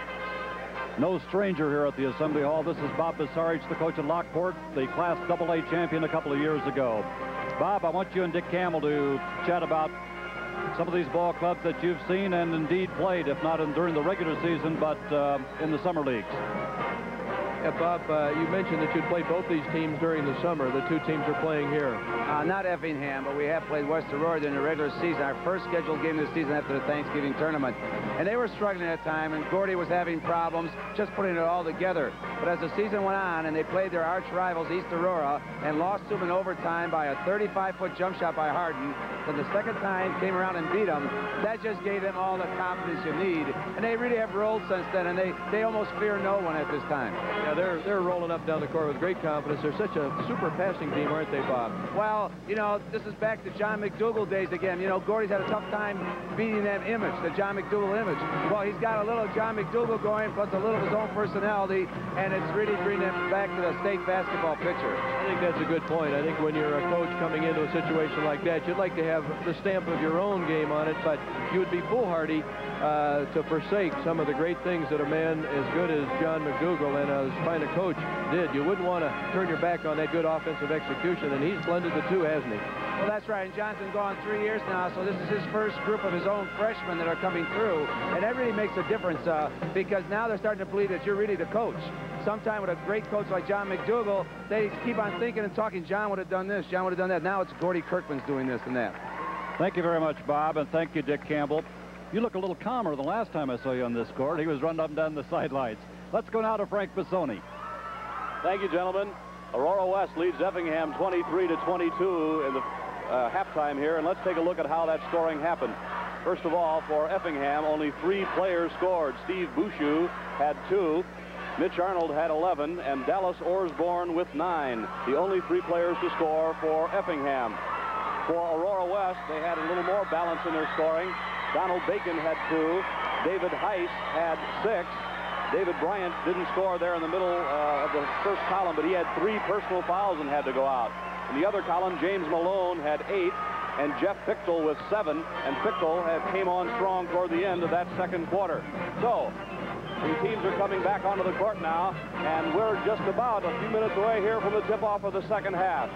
no stranger here at the Assembly Hall. This is Bob Basarich, the coach at Lockport, the Class AA champion a couple of years ago. Bob, I want you and Dick Campbell to chat about some of these ball clubs that you've seen and indeed played, if not during the regular season, but in the summer leagues. Yeah, Bob, you mentioned that you'd played both these teams during the summer. The two teams are playing here. Not Effingham, but we have played West Aurora during the regular season, our first scheduled game of the season after the Thanksgiving tournament. And they were struggling at that time, and Gordy was having problems just putting it all together. But as the season went on, and they played their arch rivals, East Aurora, and lost to them in overtime by a 35-foot jump shot by Harden, then the second time came around and beat them. That just gave them all the confidence you need. And they really have rolled since then, and they almost fear no one at this time. Yeah, they're rolling up down the court with great confidence. They're such a super passing team, aren't they, Bob? Well, you know, this is back to John McDougal days again. You know, Gordy's had a tough time beating that image, the John McDougal image. Well, he's got a little John McDougal going, plus a little of his own personality, and it's really bringing them back to the state basketball picture. I think that's a good point. I think when you're a coach coming into a situation like that, you'd like to have the stamp of your own game on it, but you would be foolhardy to forsake some of the great things that a man as good as John McDougal and as fine a coach did. You wouldn't want to turn your back on that good offensive execution, and he's blended the two, hasn't he? Well, that's right, and Johnson's gone 3 years now, so this is his first group of his own freshmen that are coming through, and that really makes a difference because now they're starting to believe that you're really the coach. Sometime with a great coach like John McDougal, they keep on thinking and talking, John would have done this, John would have done that. Now it's Gordy Kirkman's doing this and that. Thank you very much, Bob, and thank you, Dick Campbell. You look a little calmer than last time I saw you on this court. He was running up and down the sidelines. Let's go now to Frank Bassoni. Thank you, gentlemen. Aurora West leads Effingham 23-22 in the halftime here, and let's take a look at how that scoring happened. First of all, for Effingham, only 3 players scored. Steve Bouchou had 2, Mitch Arnold had 11, and Dallas Orsborn with 9. The only 3 players to score for Effingham. For Aurora West, they had a little more balance in their scoring. Donald Bacon had 2. David Heiss had 6. David Bryant didn't score there in the middle of the first column, but he had 3 personal fouls and had to go out. In the other column, James Malone had 8, and Jeff Pichtel with 7, and Pichtel came on strong toward the end of that second quarter. So, the teams are coming back onto the court now, and we're just about a few minutes away here from the tip-off of the second half.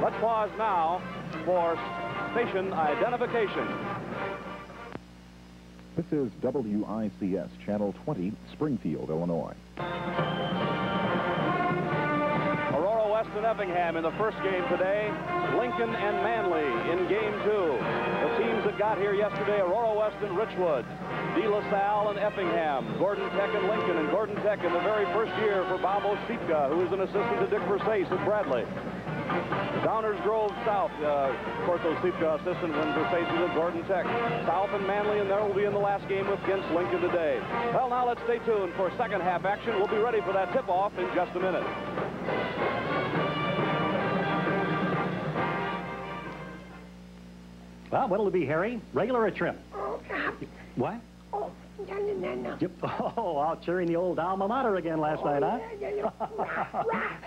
Let's pause now for station identification. This is WICS Channel 20, Springfield, Illinois. Aurora West and Effingham in the first game today. Lincoln and Manly in game 2. The teams that got here yesterday, Aurora West and Richwood. De La Salle and Effingham. Gordon Tech and Lincoln. And Gordon Tech in the very first year for Bob Osipka, who is an assistant to Dick Versace at Bradley. Downers Grove South, of course, Osipka assistant when Versace was at Gordon Tech. South and Manly, and there will be in the last game against Lincoln today. Well, now let's stay tuned for second half action. We'll be ready for that tip-off in just a minute. Well, what'll it be, Harry? Regular or trim? Oh, God. What? Oh, no. Yep. Oh, out cheering the old alma mater again last night, huh?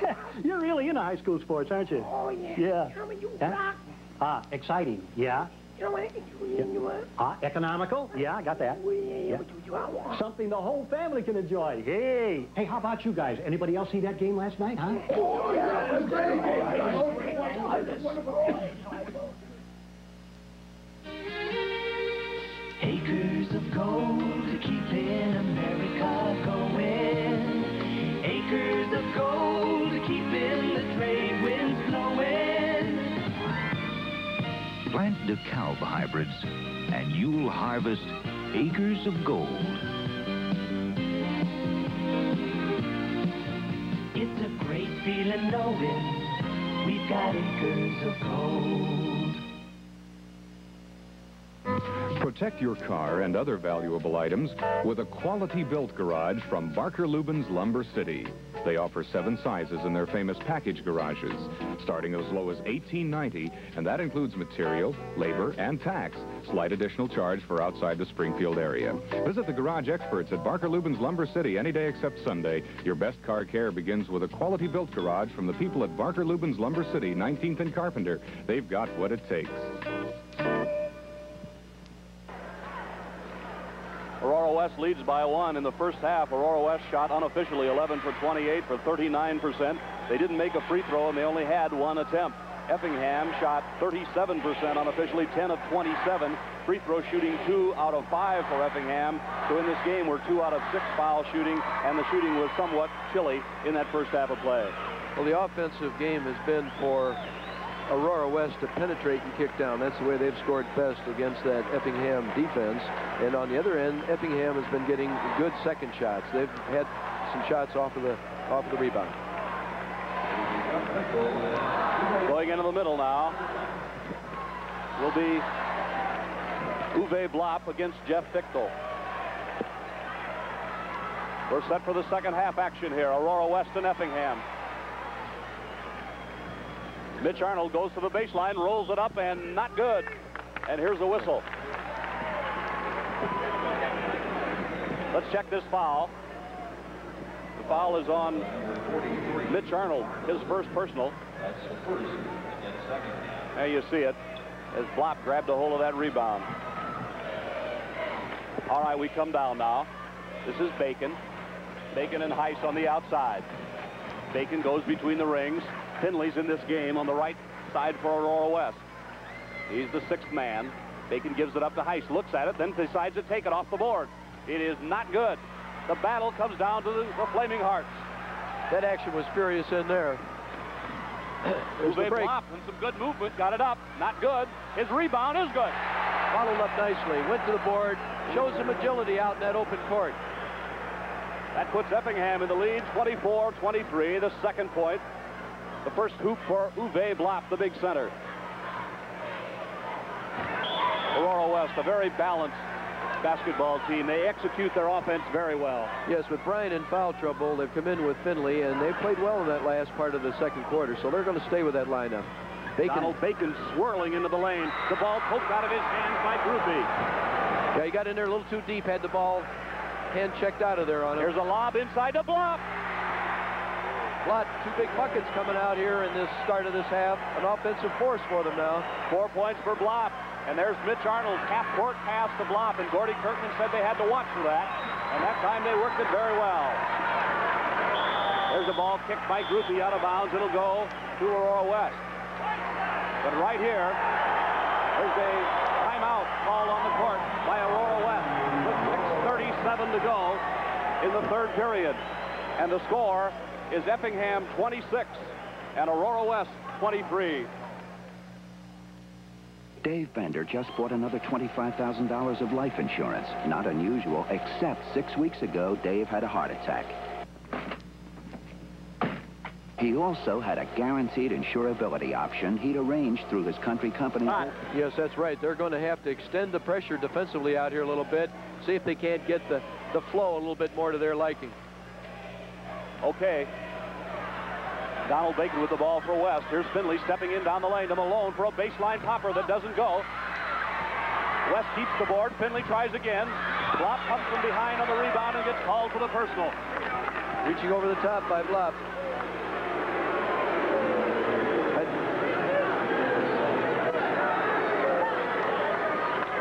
Yeah. You're really into high school sports, aren't you? Oh, yeah. Yeah. How about you Huh? rock? Exciting. Yeah. You know what? You Economical? Yeah, I got that. Yeah. Something the whole family can enjoy. Hey, how about you guys? Anybody else see that game last night, huh? Oh, yeah. Acres of gold keeping America going. Acres of gold keeping the trade winds blowing. Plant DeKalb hybrids, and you'll harvest acres of gold. It's a great feeling knowing we've got acres of gold. Protect your car and other valuable items with a quality-built garage from Barker Lubin's Lumber City. They offer 7 sizes in their famous package garages, starting as low as $18.90, and that includes material, labor, and tax. Slight additional charge for outside the Springfield area. Visit the garage experts at Barker Lubin's Lumber City any day except Sunday. Your best car care begins with a quality-built garage from the people at Barker Lubin's Lumber City, 19th and Carpenter. They've got what it takes. Aurora West leads by 1 in the first half. Aurora West shot unofficially 11 for 28 for 39%. They didn't make a free throw, and they only had 1 attempt. Effingham shot 37% unofficially, 10 of 27. Free throw shooting 2 out of 5 for Effingham. So in this game, we're 2 out of 6 foul shooting, and the shooting was somewhat chilly in that first half of play. Well, the offensive game has been for Aurora West to penetrate and kick down. That's the way they've scored best against that Effingham defense. And on the other end, Effingham has been getting good second shots. They've had some shots off of the rebound. Going into the middle now will be Uwe Blop against Jeff Fichtel. We're set for the second half action here. Aurora West and Effingham. Mitch Arnold goes to the baseline, rolls it up, and not good. And here's the whistle. Let's check this foul. The foul is on Mitch Arnold, his first personal. There you see it, as Blop grabbed a hold of that rebound. All right, we come down now. This is Bacon. Bacon and Heiss on the outside. Bacon goes between the rings. Finley's in this game on the right side for Aurora West. He's the 6th man. Bacon gives it up to Heiss, looks at it, then decides to take it off the board. It is not good. The battle comes down to the Flaming Hearts. That action was furious in there. Uwe Blop and some good movement, got it up, not good. His rebound is good. Followed up nicely, went to the board, showed some agility out in that open court. That puts Effingham in the lead, 24-23, the second point. The first hoop for Uwe Blop, the big center. Aurora West, a very balanced basketball team. They execute their offense very well. Yes, with Bryan in foul trouble, they've come in with Finley, and they've played well in that last part of the second quarter, so they're going to stay with that lineup. Donald Bacon swirling into the lane. The ball poked out of his hands by Groupie. Yeah, he got in there a little too deep, had the ball hand checked out of there on him. There's a lob inside to Blop. Blop, 2 big buckets coming out here in this start of this half. An offensive force for them now. 4 points for Blop. And there's Mitch Arnold's half-court pass to Blop, and Gordy Kirkman said they had to watch for that. And that time they worked it very well. There's a ball kicked by Groupie out of bounds. It'll go to Aurora West. But right here, there's a timeout called on the court by Aurora West. 1 to go in the third period. And the score is Effingham 26 and Aurora West 23. Dave Bender just bought another $25,000 of life insurance. Not unusual, except 6 weeks ago, Dave had a heart attack. He also had a guaranteed insurability option he'd arranged through his country company. Yes, that's right. They're going to have to extend the pressure defensively out here a little bit, see if they can't get the flow a little bit more to their liking. Okay. Donald Bacon with the ball for West. Here's Finley stepping in down the lane to Malone for a baseline popper that doesn't go. West keeps the board. Finley tries again. Blop comes from behind on the rebound and gets called for the personal. Reaching over the top by Blop.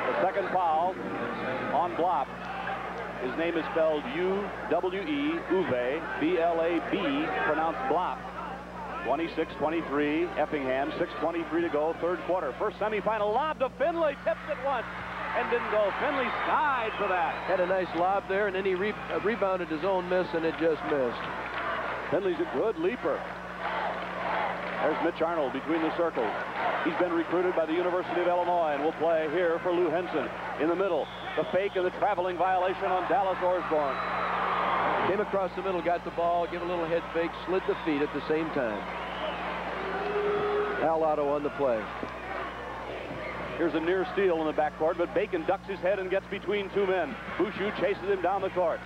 The second foul on Blop. His name is spelled U-W-E, Uwe, B-L-A-B, pronounced Blop. 26-23, Effingham, 6:23 to go, third quarter. First semifinal lob to Finley, tipped it once and didn't go. Finley skied for that. Had a nice lob there, and then he rebounded his own miss, and it just missed. Finley's a good leaper. There's Mitch Arnold between the circles. He's been recruited by the University of Illinois and will play here for Lou Henson. In the middle, the fake and the traveling violation on Dallas Osborne. Came across the middle, got the ball, give a little head fake, slid the feet at the same time. Al Otto on the play. Here's a near steal in the backcourt, but Bacon ducks his head and gets between two men. Bouchou chases him down the court.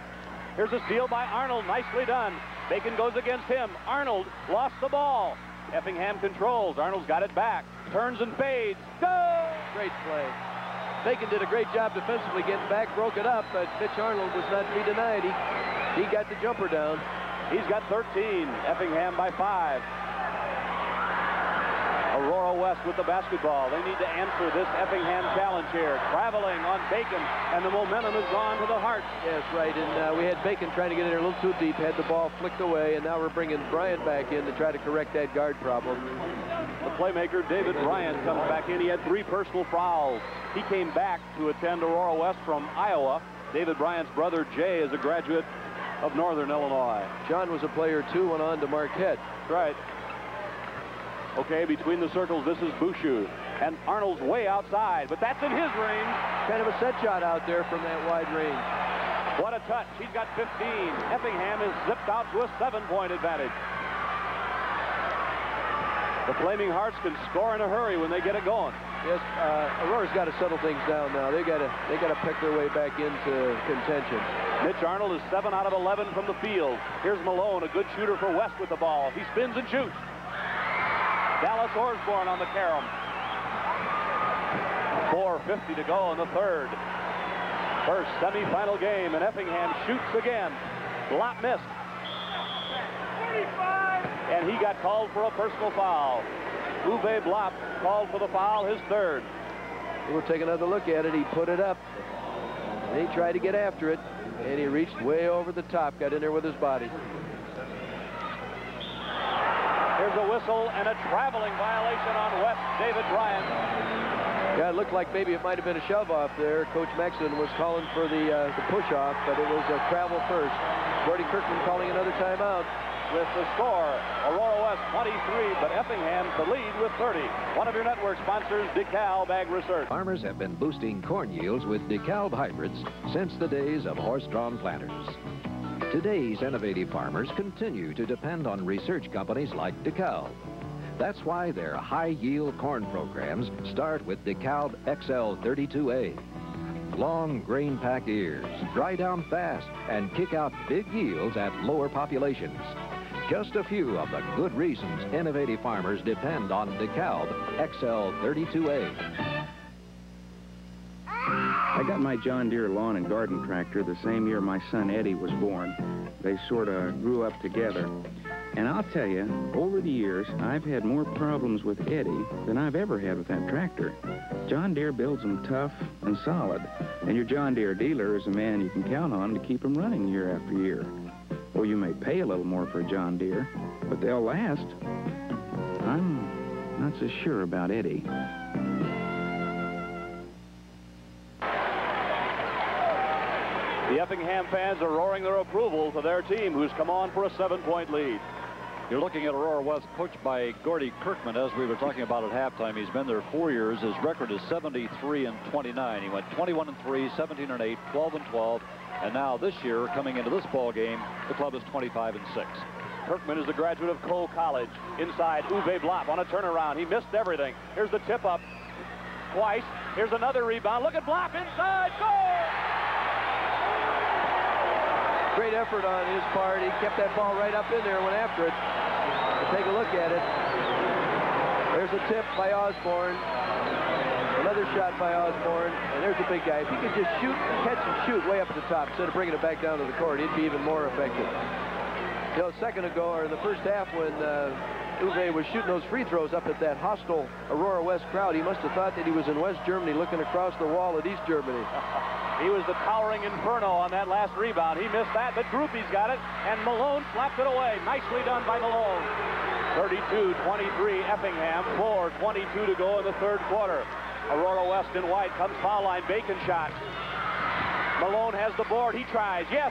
Here's a steal by Arnold, nicely done. Bacon goes against him. Arnold lost the ball. Effingham controls. Arnold's got it back. Turns and fades. Go! Great play. Bacon did a great job defensively getting back, broke it up, but Mitch Arnold was not to be denied. He got the jumper down. He's got 13. Effingham by 5. Aurora West with the basketball. They need to answer this Effingham challenge here. Traveling on Bacon, and the momentum has gone to the Heart. Yes, right, and we had Bacon trying to get in there a little too deep, had the ball flicked away, and now we're bringing Bryant back in to try to correct that guard problem. The playmaker, David Bryant, comes back in. He had 3 personal fouls. He came back to attend Aurora West from Iowa. David Bryant's brother, Jay, is a graduate of Northern Illinois. John was a player, too, went on to Marquette. That's right. Okay, between the circles, this is Bouchou. And Arnold's way outside, but that's in his range. Kind of a set shot out there from that wide range. What a touch. He's got 15. Effingham is zipped out to a 7-point advantage. The Flaming Hearts can score in a hurry when they get it going. Yes, Aurora's got to settle things down now. They got to pick their way back into contention. Mitch Arnold is 7 out of 11 from the field. Here's Malone, a good shooter for West with the ball. He spins and shoots. Dallas Osborne on the carom. 4:50 to go in the third. First semifinal game, and Effingham shoots again. Blop missed. 45. And he got called for a personal foul. Uwe Blop called for the foul, his third. We'll take another look at it. He put it up. And he tried to get after it, and he reached way over the top, got in there with his body. Here's a whistle and a traveling violation on West, David Bryant. Yeah, it looked like maybe it might have been a shove-off there. Coach Maxson was calling for the push-off, but it was a travel first. Gordy Kirkman calling another timeout. With the score, Aurora West 23, but Effingham to lead with 30. One of your network sponsors, DeKalb Ag Research. Farmers have been boosting corn yields with DeKalb hybrids since the days of horse-drawn planters. Today's innovative farmers continue to depend on research companies like DeKalb. That's why their high-yield corn programs start with DeKalb XL32A. Long grain-packed ears, dry down fast, and kick out big yields at lower populations. Just a few of the good reasons innovative farmers depend on DeKalb XL32A. I got my John Deere lawn and garden tractor the same year my son Eddie was born. They sort of grew up together. And I'll tell you, over the years, I've had more problems with Eddie than I've ever had with that tractor. John Deere builds them tough and solid. And your John Deere dealer is a man you can count on to keep them running year after year. Well, you may pay a little more for a John Deere, but they'll last. I'm not so sure about Eddie. The Effingham fans are roaring their approval to their team, who's come on for a 7-point lead. You're looking at Aurora West, coached by Gordy Kirkman, as we were talking about at halftime. He's been there 4 years. His record is 73-29. He went 21-3, 17-8, 12-12, and now this year, coming into this ball game, the club is 25-6. Kirkman is a graduate of Cole College. Inside, Uwe Blop on a turnaround. He missed everything. Here's the tip up twice. Here's another rebound. Look at Blop inside. Goal! Great effort on his part. He kept that ball right up in there and went after it. Take a look at it. There's a tip by Osborne. Another shot by Osborne. And there's the big guy. If he could just shoot, catch and shoot way up at the top instead of bringing it back down to the court, he'd be even more effective. You know, a second ago, or in the first half, when Uwe was shooting those free throws up at that hostile Aurora West crowd, he must have thought that he was in West Germany looking across the wall at East Germany. He was the towering inferno on that last rebound. He missed that, but Groupie's got it, and Malone slapped it away. Nicely done by Malone. 32-23 Effingham, 4:22 to go in the third quarter. Aurora West in white, comes foul line, Bacon shot. Malone has the board, he tries, yes!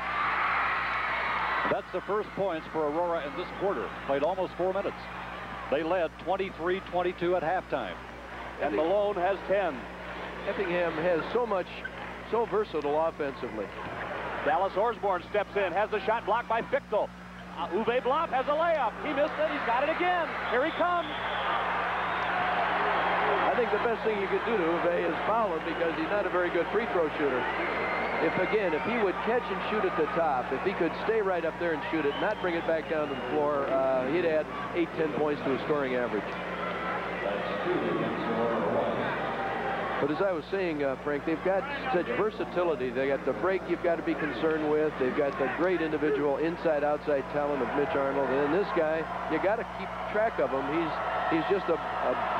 That's the first points for Aurora in this quarter. Played almost 4 minutes. They led 23-22 at halftime. And Malone has 10. Effingham has so versatile offensively. Dallas Osborne steps in, has the shot blocked by Fichtel. Uwe Blop has a layup. He missed it. He's got it again. Here he comes. I think the best thing you could do to Uwe is foul him because he's not a very good free throw shooter. If he would catch and shoot at the top, if he could stay right up there and shoot it, not bring it back down to the floor, he'd add 8-10 points to his scoring average. But as I was saying, Frank, they've got such versatility. They got the break you've got to be concerned with. They've got the great individual inside-outside talent of Mitch Arnold. And then this guy, you got to keep track of him. He's just a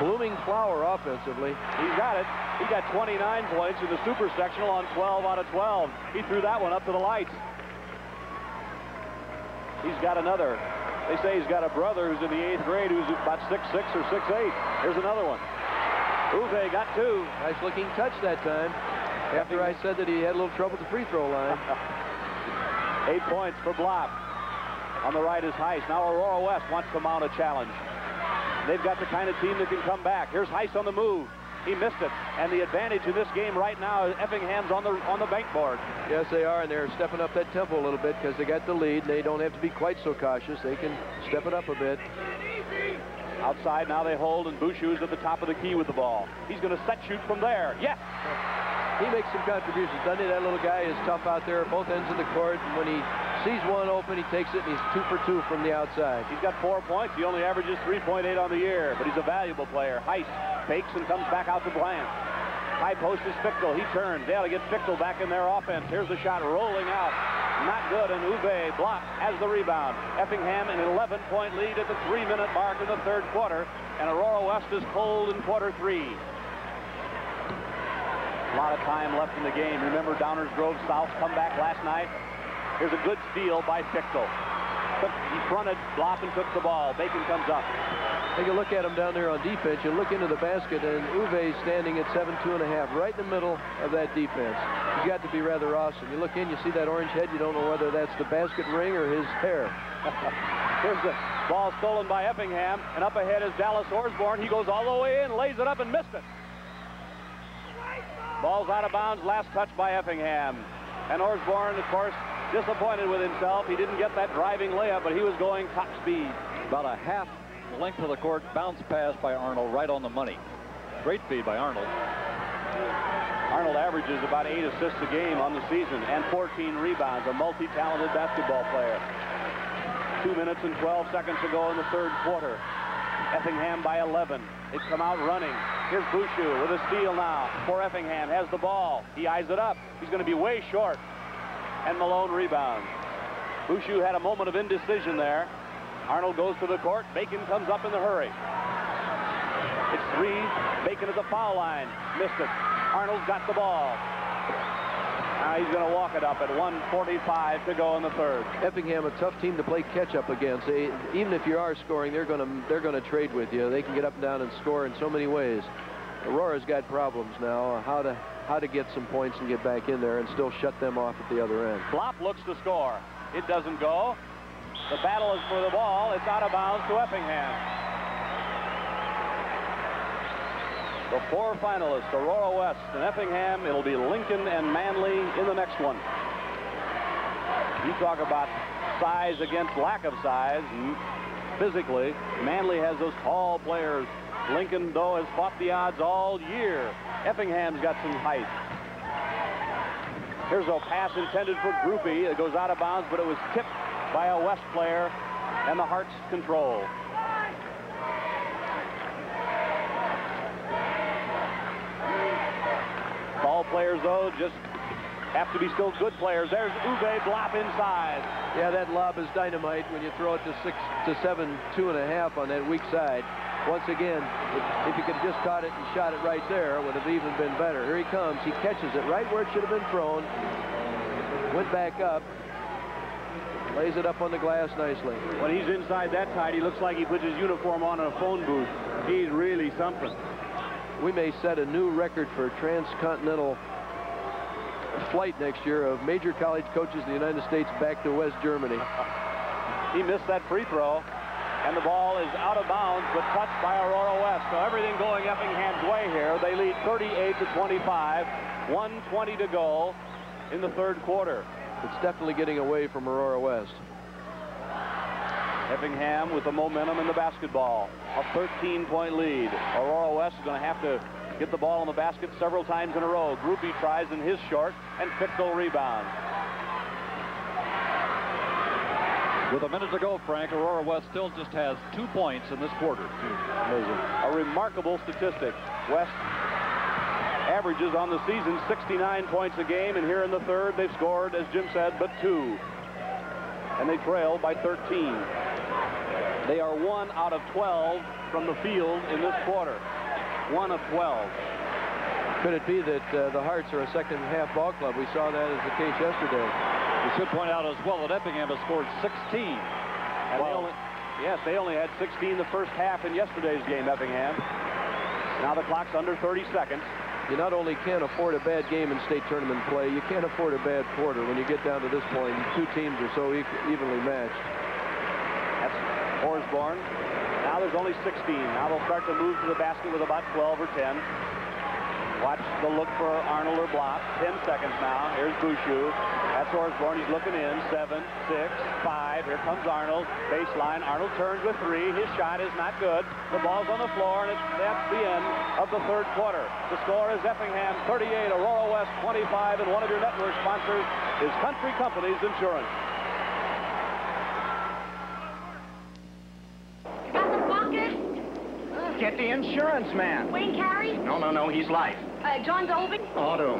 blooming flower offensively. He's got it. He got 29 points in the super sectional on 12 out of 12. He threw that one up to the lights. He's got another. They say he's got a brother who's in the 8th grade who's about 6'6" or 6'8". Here's another one. Uwe got 2. Nice looking touch that time. After I said that he had a little trouble at the free throw line. 8 points for Blop. On the right is Heiss. Now Aurora West wants to mount a challenge. They've got the kind of team that can come back. Here's Heiss on the move. He missed it. And the advantage in this game right now is Effingham's on the bank board. Yes, they are, and they're stepping up that tempo a little bit because they got the lead. They don't have to be quite so cautious. They can step it up a bit. Outside, now they hold, and Bouchou's at the top of the key with the ball. He's going to set shoot from there. Yes! He makes some contributions, doesn't he? That little guy is tough out there at both ends of the court, and when he sees one open, he takes it, and he's 2 for 2 from the outside. He's got 4 points. He only averages 3.8 on the year, but he's a valuable player. Heiss fakes and comes back out to Bland. High post is Fichtel. He turns. They ought to get Fichtel back in their offense. Here's the shot rolling out. Not good, and Uwe Blop has the rebound. Effingham an 11-point lead at the 3-minute mark in the third quarter, and Aurora West is cold in quarter 3. A lot of time left in the game. Remember Downers Grove South's comeback last night? Here's a good steal by Fichtel. He fronted Blop and took the ball. Bacon comes up. Take a look at him down there on defense. You look into the basket, and Uve's standing at 7'2½", right in the middle of that defense. He's got to be rather awesome. You look in, you see that orange head. You don't know whether that's the basket ring or his hair. Here's the ball stolen by Effingham, and up ahead is Dallas Osborne. He goes all the way in, lays it up, and missed it. Ball's out of bounds, last touch by Effingham. And Osborne, of course, disappointed with himself. He didn't get that driving layup, but he was going top speed. About a half length of the court, bounce pass by Arnold, right on the money. Great feed by Arnold. Arnold averages about 8 assists a game on the season and 14 rebounds, a multi-talented basketball player. 2 minutes and 12 seconds to go in the third quarter. Effingham by 11. They come out running. Here's Bouchou with a steal now for Effingham. Has the ball. He eyes it up. He's going to be way short. And Malone rebounds. Bouchou had a moment of indecision there. Arnold goes to the court. Bacon comes up in the hurry. It's 3. Bacon at the foul line. Missed it. Arnold's got the ball. Now he's going to walk it up at 1:45 to go in the third. Effingham, a tough team to play catch-up against. Even if you are scoring, they're going to trade with you. They can get up and down and score in so many ways. Aurora's got problems now. How to how to get some points and get back in there and still shut them off at the other end. Flop looks to score. It doesn't go. The battle is for the ball. It's out of bounds to Effingham. The 4 finalists, Aurora West and Effingham. It'll be Lincoln and Manly in the next one. You talk about size against lack of size. Physically, Manly has those tall players. Lincoln, though, has fought the odds all year. Effingham's got some height. Here's a pass intended for Groupie. It goes out of bounds, but it was tipped by a West player, and the Hearts control. Ball players, though, just have to be still good players. There's Ube Blop inside. Yeah, that lob is dynamite when you throw it to 6 to 7, 2.5 on that weak side. Once again, if you could have just caught it and shot it right there, it would have even been better. Here he comes. He catches it right where it should have been thrown. Went back up. Lays it up on the glass nicely. When he's inside that tight, he looks like he puts his uniform on in a phone booth. He's really something. We may set a new record for transcontinental flight next year of major college coaches in the United States back to West Germany. He missed that free throw, and the ball is out of bounds, but touched by Aurora West. So everything going Effingham's way here. They lead 38-25, 1:20 to go in the third quarter. It's definitely getting away from Aurora West. Effingham with the momentum in the basketball. A 13-point lead. Aurora West is going to have to get the ball in the basket several times in a row. Groupie tries in his short, and Fickle rebounds. With a minute to go, Frank, Aurora West still just has 2 points in this quarter. Amazing. A remarkable statistic. West averages on the season 69 points a game, and here in the third they've scored, as Jim said, but 2. And they trail by 13. They are 1 out of 12 from the field in this quarter. 1 of 12. Could it be that the Hearts are a second half ball club? We saw that as the case yesterday. We should point out as well that Effingham has scored 16. And they only had 16 the first half in yesterday's game, Effingham. Now the clock's under 30 seconds. You not only can't afford a bad game in state tournament play, you can't afford a bad quarter when you get down to this point. 2 teams are so evenly matched. That's Horsborn. Now there's only 16. Now they'll start to move to the basket with about 12 or 10. Watch the look for Arnold or Block. 10 seconds now. Here's Bouchou. That's Horsborn. He's looking in. 7, 6, 5. Here comes Arnold. Baseline. Arnold turns with 3. His shot is not good. The ball's on the floor, and that's the end of the third quarter. The score is Effingham 38, Aurora West 25, and one of your network sponsors is Country Companies Insurance. You got the bucket? Get the insurance man. Wayne Carey? No, he's life. John Dolby? Auto.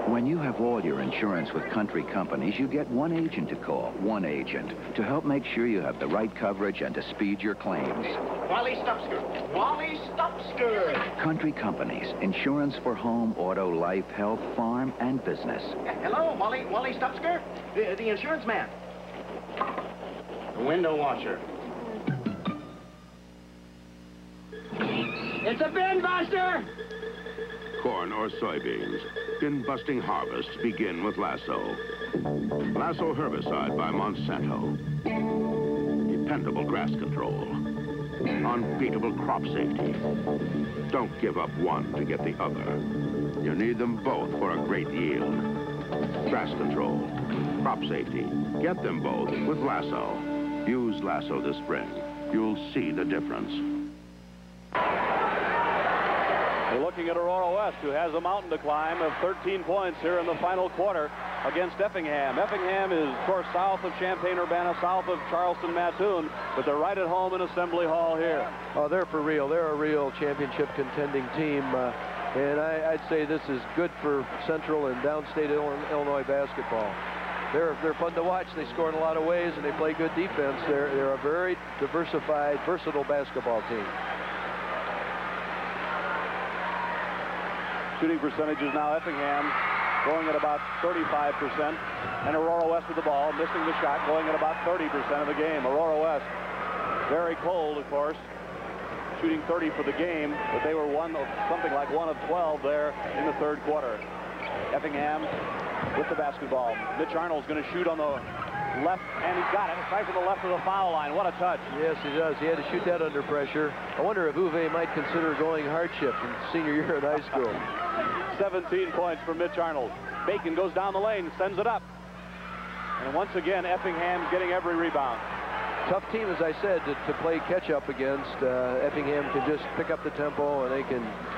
When you have all your insurance with Country Companies, you get one agent to call, one agent, to help make sure you have the right coverage and to speed your claims. Wally Stupsker. Wally Stupsker. Country Companies, insurance for home, auto, life, health, farm, and business. Hello, Wally Stupsker? The insurance man. The window washer. It's a bin buster! Corn or soybeans, bin-busting harvests begin with Lasso. Lasso herbicide by Monsanto. Dependable grass control. Unbeatable crop safety. Don't give up one to get the other. You need them both for a great yield. Grass control, crop safety. Get them both with Lasso. Use Lasso this spring. You'll see the difference. We're looking at Aurora West, who has a mountain to climb of 13 points here in the final quarter against Effingham. Effingham is, of course, south of Champaign-Urbana, south of Charleston-Mattoon, but they're right at home in Assembly Hall here. Oh, they're for real. They're a real championship contending team. And I'd say this is good for Central and downstate Illinois basketball. They're fun to watch. They score in a lot of ways, and they play good defense. They're a very diversified, versatile basketball team. Shooting percentages now, Effingham going at about 35%, and Aurora West with the ball, missing the shot, going at about 30% of the game. Aurora West, very cold, of course, shooting 30 for the game, but they were something like 1 of 12 there in the third quarter. Effingham with the basketball. Mitch Arnold's going to shoot on the left, and he's got it. It's right from the left of the foul line. What a touch. Yes, he does. He had to shoot that under pressure. I wonder if Uwe might consider going hardship in senior year in high school. 17 points for Mitch Arnold. Bacon goes down the lane, sends it up. And once again, Effingham's getting every rebound. Tough team, as I said, to play catch-up against. Effingham can just pick up the tempo, and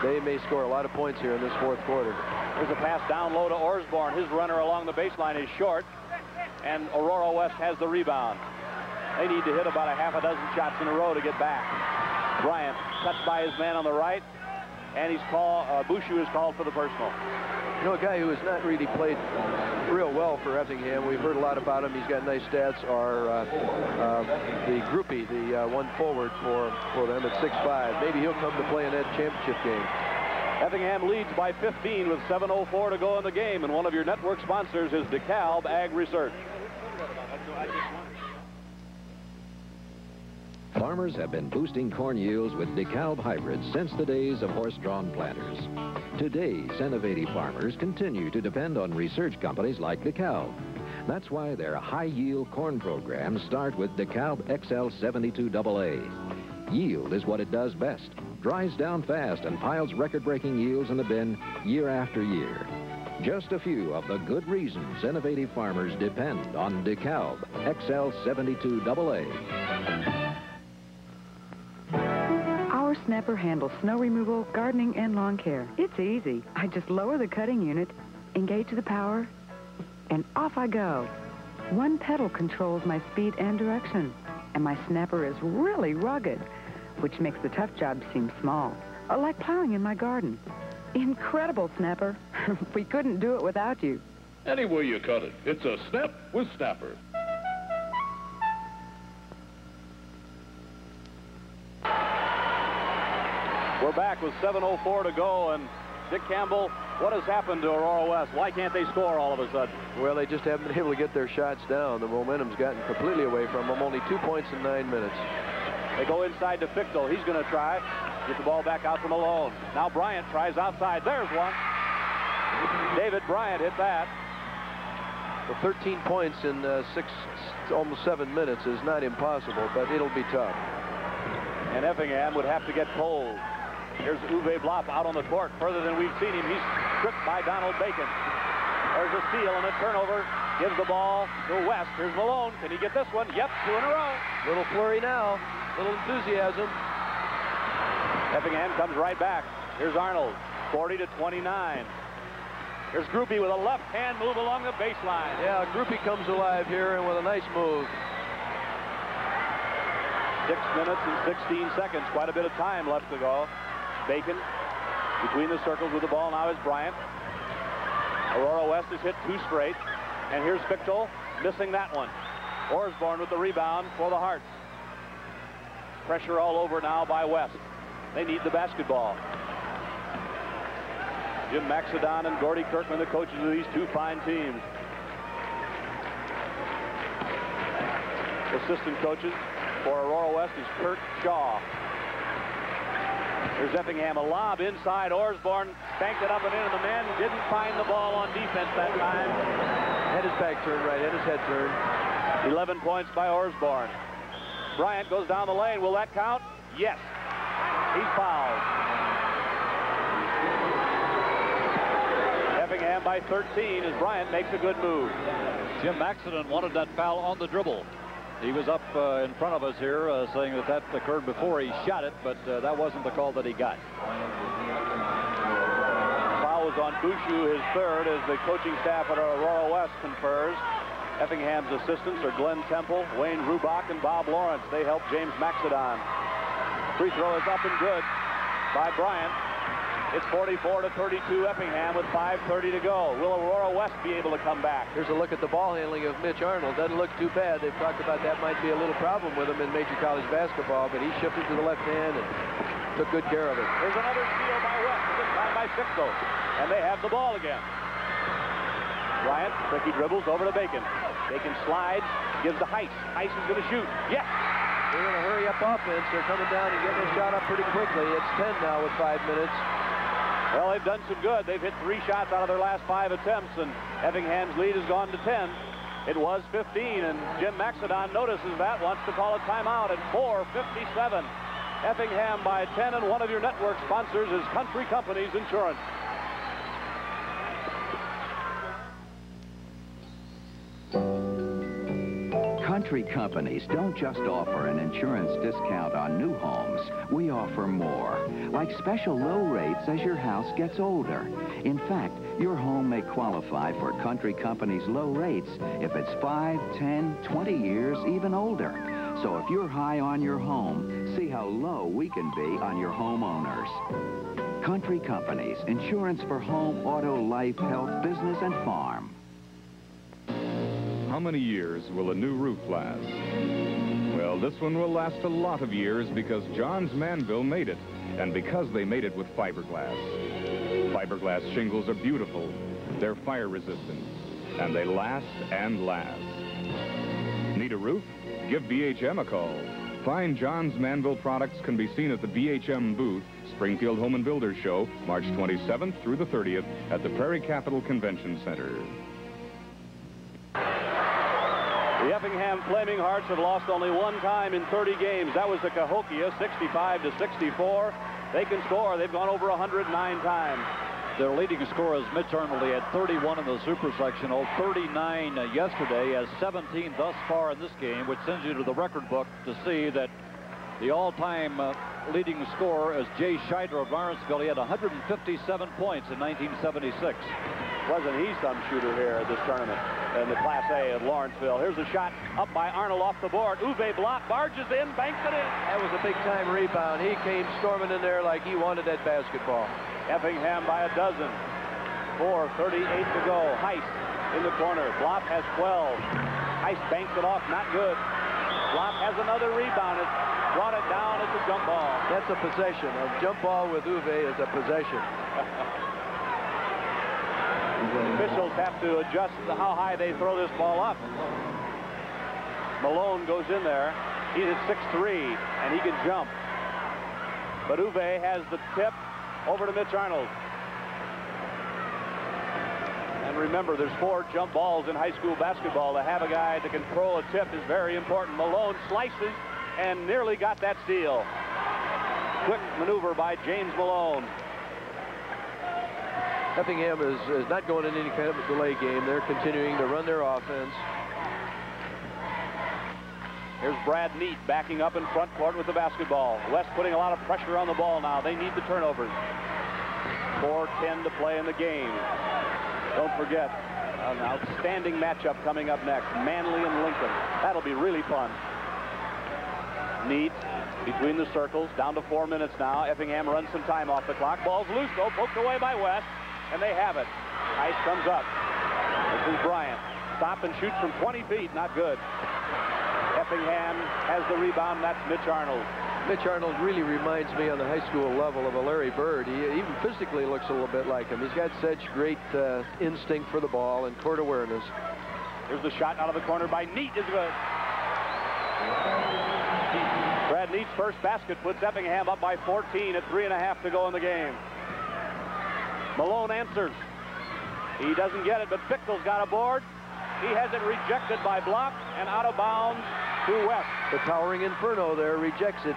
they may score a lot of points here in this fourth quarter. There's a pass down low to Orsborn. His runner along the baseline is short, and Aurora West has the rebound. They need to hit about a half a dozen shots in a row to get back. Bryant touched by his man on the right, and he's called. Bouchou is called for the personal. You know, a guy who has not really played real well for Effingham, we've heard a lot about him, he's got nice stats, are the groupie, the one forward for them at 6'5". Maybe he'll come to play in that championship game. Effingham leads by 15 with 7:04 to go in the game, and one of your network sponsors is DeKalb Ag Research. Farmers have been boosting corn yields with DeKalb hybrids since the days of horse-drawn planters. Today's innovative farmers continue to depend on research companies like DeKalb. That's why their high-yield corn programs start with DeKalb XL72AA. Yield is what it does best, dries down fast, and piles record-breaking yields in the bin year after year. Just a few of the good reasons innovative farmers depend on DeKalb XL72AA. Our snapper handles snow removal, gardening, and lawn care. It's easy. I just lower the cutting unit, engage the power, and off I go. One pedal controls my speed and direction, and my snapper is really rugged, which makes the tough job seem small, like plowing in my garden. Incredible, Snapper. We couldn't do it without you. Any way you cut it, it's a snap with Snapper. We're back with 7:04 to go, and Dick Campbell, what has happened to Aurora West? Why can't they score all of a sudden? Well, they just haven't been able to get their shots down. The momentum's gotten completely away from them. Only 2 points in 9 minutes. They go inside to Fichtel. He's going to try. Get the ball back out to Malone. Now Bryant tries outside. There's one. David Bryant hit that. Well, 13 points in almost 7 minutes is not impossible, but it'll be tough. And Effingham would have to get cold. Here's Uwe Blopp out on the court further than we've seen him. He's stripped by Donald Bacon. There's a steal and a turnover. Gives the ball to West. Here's Malone. Can he get this one? Yep, 2 in a row. Little flurry now. Little enthusiasm. Effingham comes right back. Here's Arnold. 40-29. Here's Groupie with a left-hand move along the baseline. Yeah, Groupie comes alive here and with a nice move. 6 minutes and 16 seconds. Quite a bit of time left to go. Bacon between the circles with the ball now is Bryant. Aurora West has hit 2 straight. And here's Fichtel missing that one. Orsborn with the rebound for the Hearts. Pressure all over now by West. They need the basketball. Jim Maxedon and Gordy Kirkman, the coaches of these 2 fine teams. Assistant coaches for Aurora West is Kurt Shaw. There's Effingham, a lob inside. Orsborn banked it up and in, and the man didn't find the ball on defense that time. Had his back turned right, had his head turned. 11 points by Orsborn. Bryant goes down the lane. Will that count? Yes. He's fouled. Effingham by 13 as Bryant makes a good move. Jim Maxedon wanted that foul on the dribble. He was up in front of us here saying that occurred before he shot it, but that wasn't the call that he got. Foul was on Bouchou, his third, as the coaching staff at Aurora West confers. Effingham's assistants are Glenn Temple, Wayne Rubach, and Bob Lawrence. They help James Maxedon. Free throw is up and good by Bryant. It's 44-32 Effingham with 5:30 to go. Will Aurora West be able to come back? Here's a look at the ball handling of Mitch Arnold. Doesn't look too bad. They've talked about that might be a little problem with him in major college basketball, but he shifted to the left hand and took good care of it. There's another steal by West, this time by Fichtel, and they have the ball again. Bryant, tricky dribbles over to Bacon. Bacon slides, gives to Heiss. Heiss is going to shoot. Yes! They're in a hurry-up offense. They're coming down and getting a shot up pretty quickly. It's 10 now with 5 minutes. Well, they've done some good. They've hit 3 shots out of their last 5 attempts, and Effingham's lead has gone to 10. It was 15, and Jim Maxedon notices that, wants to call a timeout at 4:57. Effingham by 10, and one of your network sponsors is Country Companies Insurance. Country Companies don't just offer an insurance discount on new homes. We offer more, like special low rates as your house gets older. In fact, your home may qualify for Country Companies' low rates if it's 5, 10, 20 years, even older. So if you're high on your home, see how low we can be on your homeowners. Country Companies, insurance for home, auto, life, health, business, and farm. How many years will a new roof last? Well, this one will last a lot of years because John's Manville made it, and because they made it with fiberglass. Fiberglass shingles are beautiful, they're fire resistant, and they last and last. Need a roof? Give BHM a call. Fine John's Manville products can be seen at the BHM booth, Springfield Home and Builders Show, March 27th through the 30th at the Prairie Capital Convention Center. The Effingham Flaming Hearts have lost only one time in 30 games. That was the Cahokia, 65-64. They can score. They've gone over 109 times. Their leading scorer is Mitch Arnold. He had 31 in the super sectional, 39 yesterday, has 17 thus far in this game, which sends you to the record book to see that the all-time leading scorer is Jay Scheidler of Lawrenceville. He had 157 points in 1976. Wasn't he some shooter here at this tournament in the Class A of Lawrenceville? Here's a shot up by Arnold off the board. Uwe block, barges in, banks it in. That was a big-time rebound. He came storming in there like he wanted that basketball. Effingham by a dozen. 4:38 to go. Heist in the corner. Block has 12. Heist banks it off, not good. Block has another rebound. It's brought it down. It's a jump ball. That's a possession. A jump ball with Uwe is a possession. Officials have to adjust how high they throw this ball up. Malone goes in there. He's at 6'3", and he can jump. But Uwe has the tip over to Mitch Arnold. And remember, there's 4 jump balls in high school basketball. To have a guy that can throw a tip is very important. Malone slices and nearly got that steal. Quick maneuver by James Malone. Effingham is not going in any kind of a delay game. They're continuing to run their offense. Here's Brad Neat backing up in front court with the basketball. West putting a lot of pressure on the ball now. They need the turnovers. 4:10 to play in the game. Don't forget, an outstanding matchup coming up next. Manly and Lincoln. That'll be really fun. Neat between the circles. Down to 4 minutes now. Effingham runs some time off the clock. Ball's loose, though. Poked away by West. And they have it. Ice comes up. This is Bryant. Stop and shoots from 20 feet. Not good. Effingham has the rebound. That's Mitch Arnold. Mitch Arnold really reminds me on the high school level of a Larry Bird. He even physically looks a little bit like him. He's got such great instinct for the ball and court awareness. Here's the shot out of the corner by Neat. Is good. Brad Neat's first basket puts Effingham up by 14 at 3.5 to go in the game. Malone answers. He doesn't get it, but Fichtel's got a board. He has it rejected by Block and out of bounds to West. The towering Inferno there rejects it.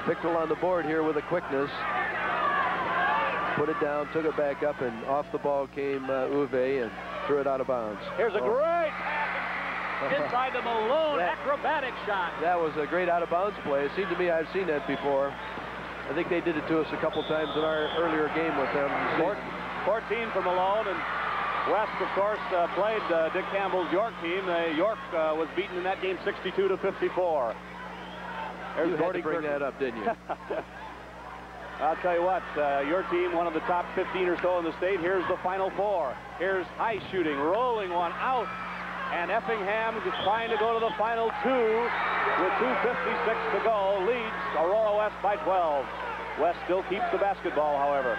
Fichtel on the board here with a quickness. Put it down, took it back up, and off the ball came Uwe and threw it out of bounds. Here's a great pass inside the Malone acrobatic shot. That was a great out-of-bounds play. It seemed to me I've seen that before. I think they did it to us a couple times in our earlier game with them. 14 for Malone, and West, of course, played Dick Campbell's York team. York was beaten in that game 62-54. There's you had to bring that up, didn't you? I'll tell you what, your team, one of the top 15 or so in the state. Here's the Final Four. Here's high shooting, rolling one out. And Effingham is trying to go to the final 2 with 2:56 to go. Leads Aurora West by 12. West still keeps the basketball, however.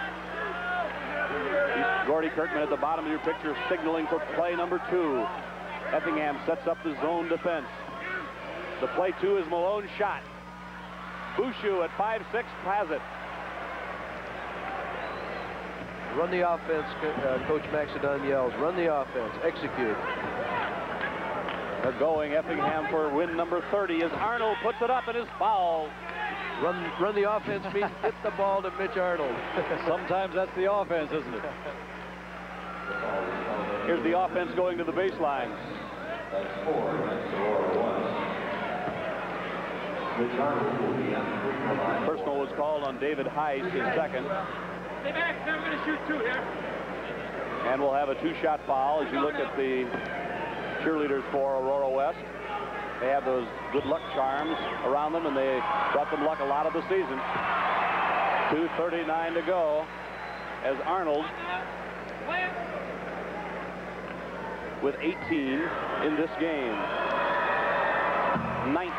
Gordy Kirkman at the bottom of your picture signaling for play number 2. Effingham sets up the zone defense. The play 2 is Malone's shot. Bouchou at 5'6" has it. Run the offense, Coach Maxidon yells. Run the offense. Execute. They're going Effingham for win number 30 as Arnold puts it up and is fouled. Run the offense means hit the ball to Mitch Arnold. Sometimes that's the offense, isn't it? Here's the offense going to the baseline. That's 4 against Aurora West. Mitch Arnold will be on the free throw line. Personal was called on David Heist, his second. Stay back, I'm going to shoot 2 here. And we'll have a 2-shot foul as you look at the cheerleaders for Aurora West. They have those good luck charms around them, and they brought them luck a lot of the season. 2:39 to go as Arnold with 18 in this game. 19.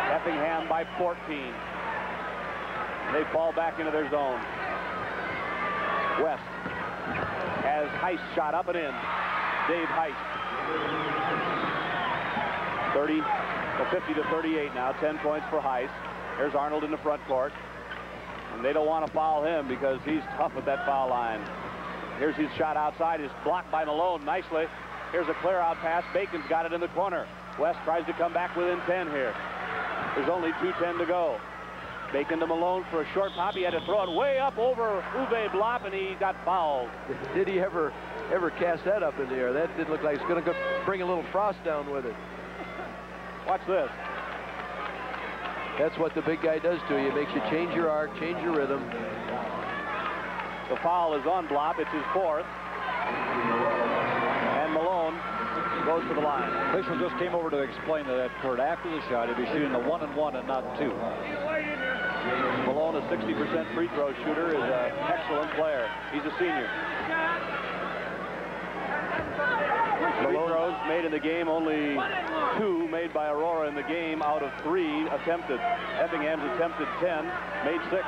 Effingham by 14. They fall back into their zone. West has Heist shot up and in. Dave Heist. 50 to 38 now. 10 points for Heist. Here's Arnold in the front court. And they don't want to foul him because he's tough at that foul line. Here's his shot outside. It's blocked by Malone nicely. Here's a clear out pass. Bacon's got it in the corner. West tries to come back within 10 here. There's only 2:10 to go. Bacon to Malone for a short pop. He had to throw it way up over Uwe Blop, and he got fouled. Did he ever cast that up in the air? That didn't look like it's going to bring a little frost down with it. Watch this. That's what the big guy does to you. Makes you change your arc, change your rhythm. The foul is on Blop. It's his 4th. And Malone goes to the line. Official just came over to explain that Kurt, after the shot, he'd be shooting the 1 and 1 and not 2. Malone, a 60% free throw shooter, is an excellent player. He's a senior. Free throws made in the game, only 2 made by Aurora in the game out of 3 attempted. Effingham's attempted 10, made 6.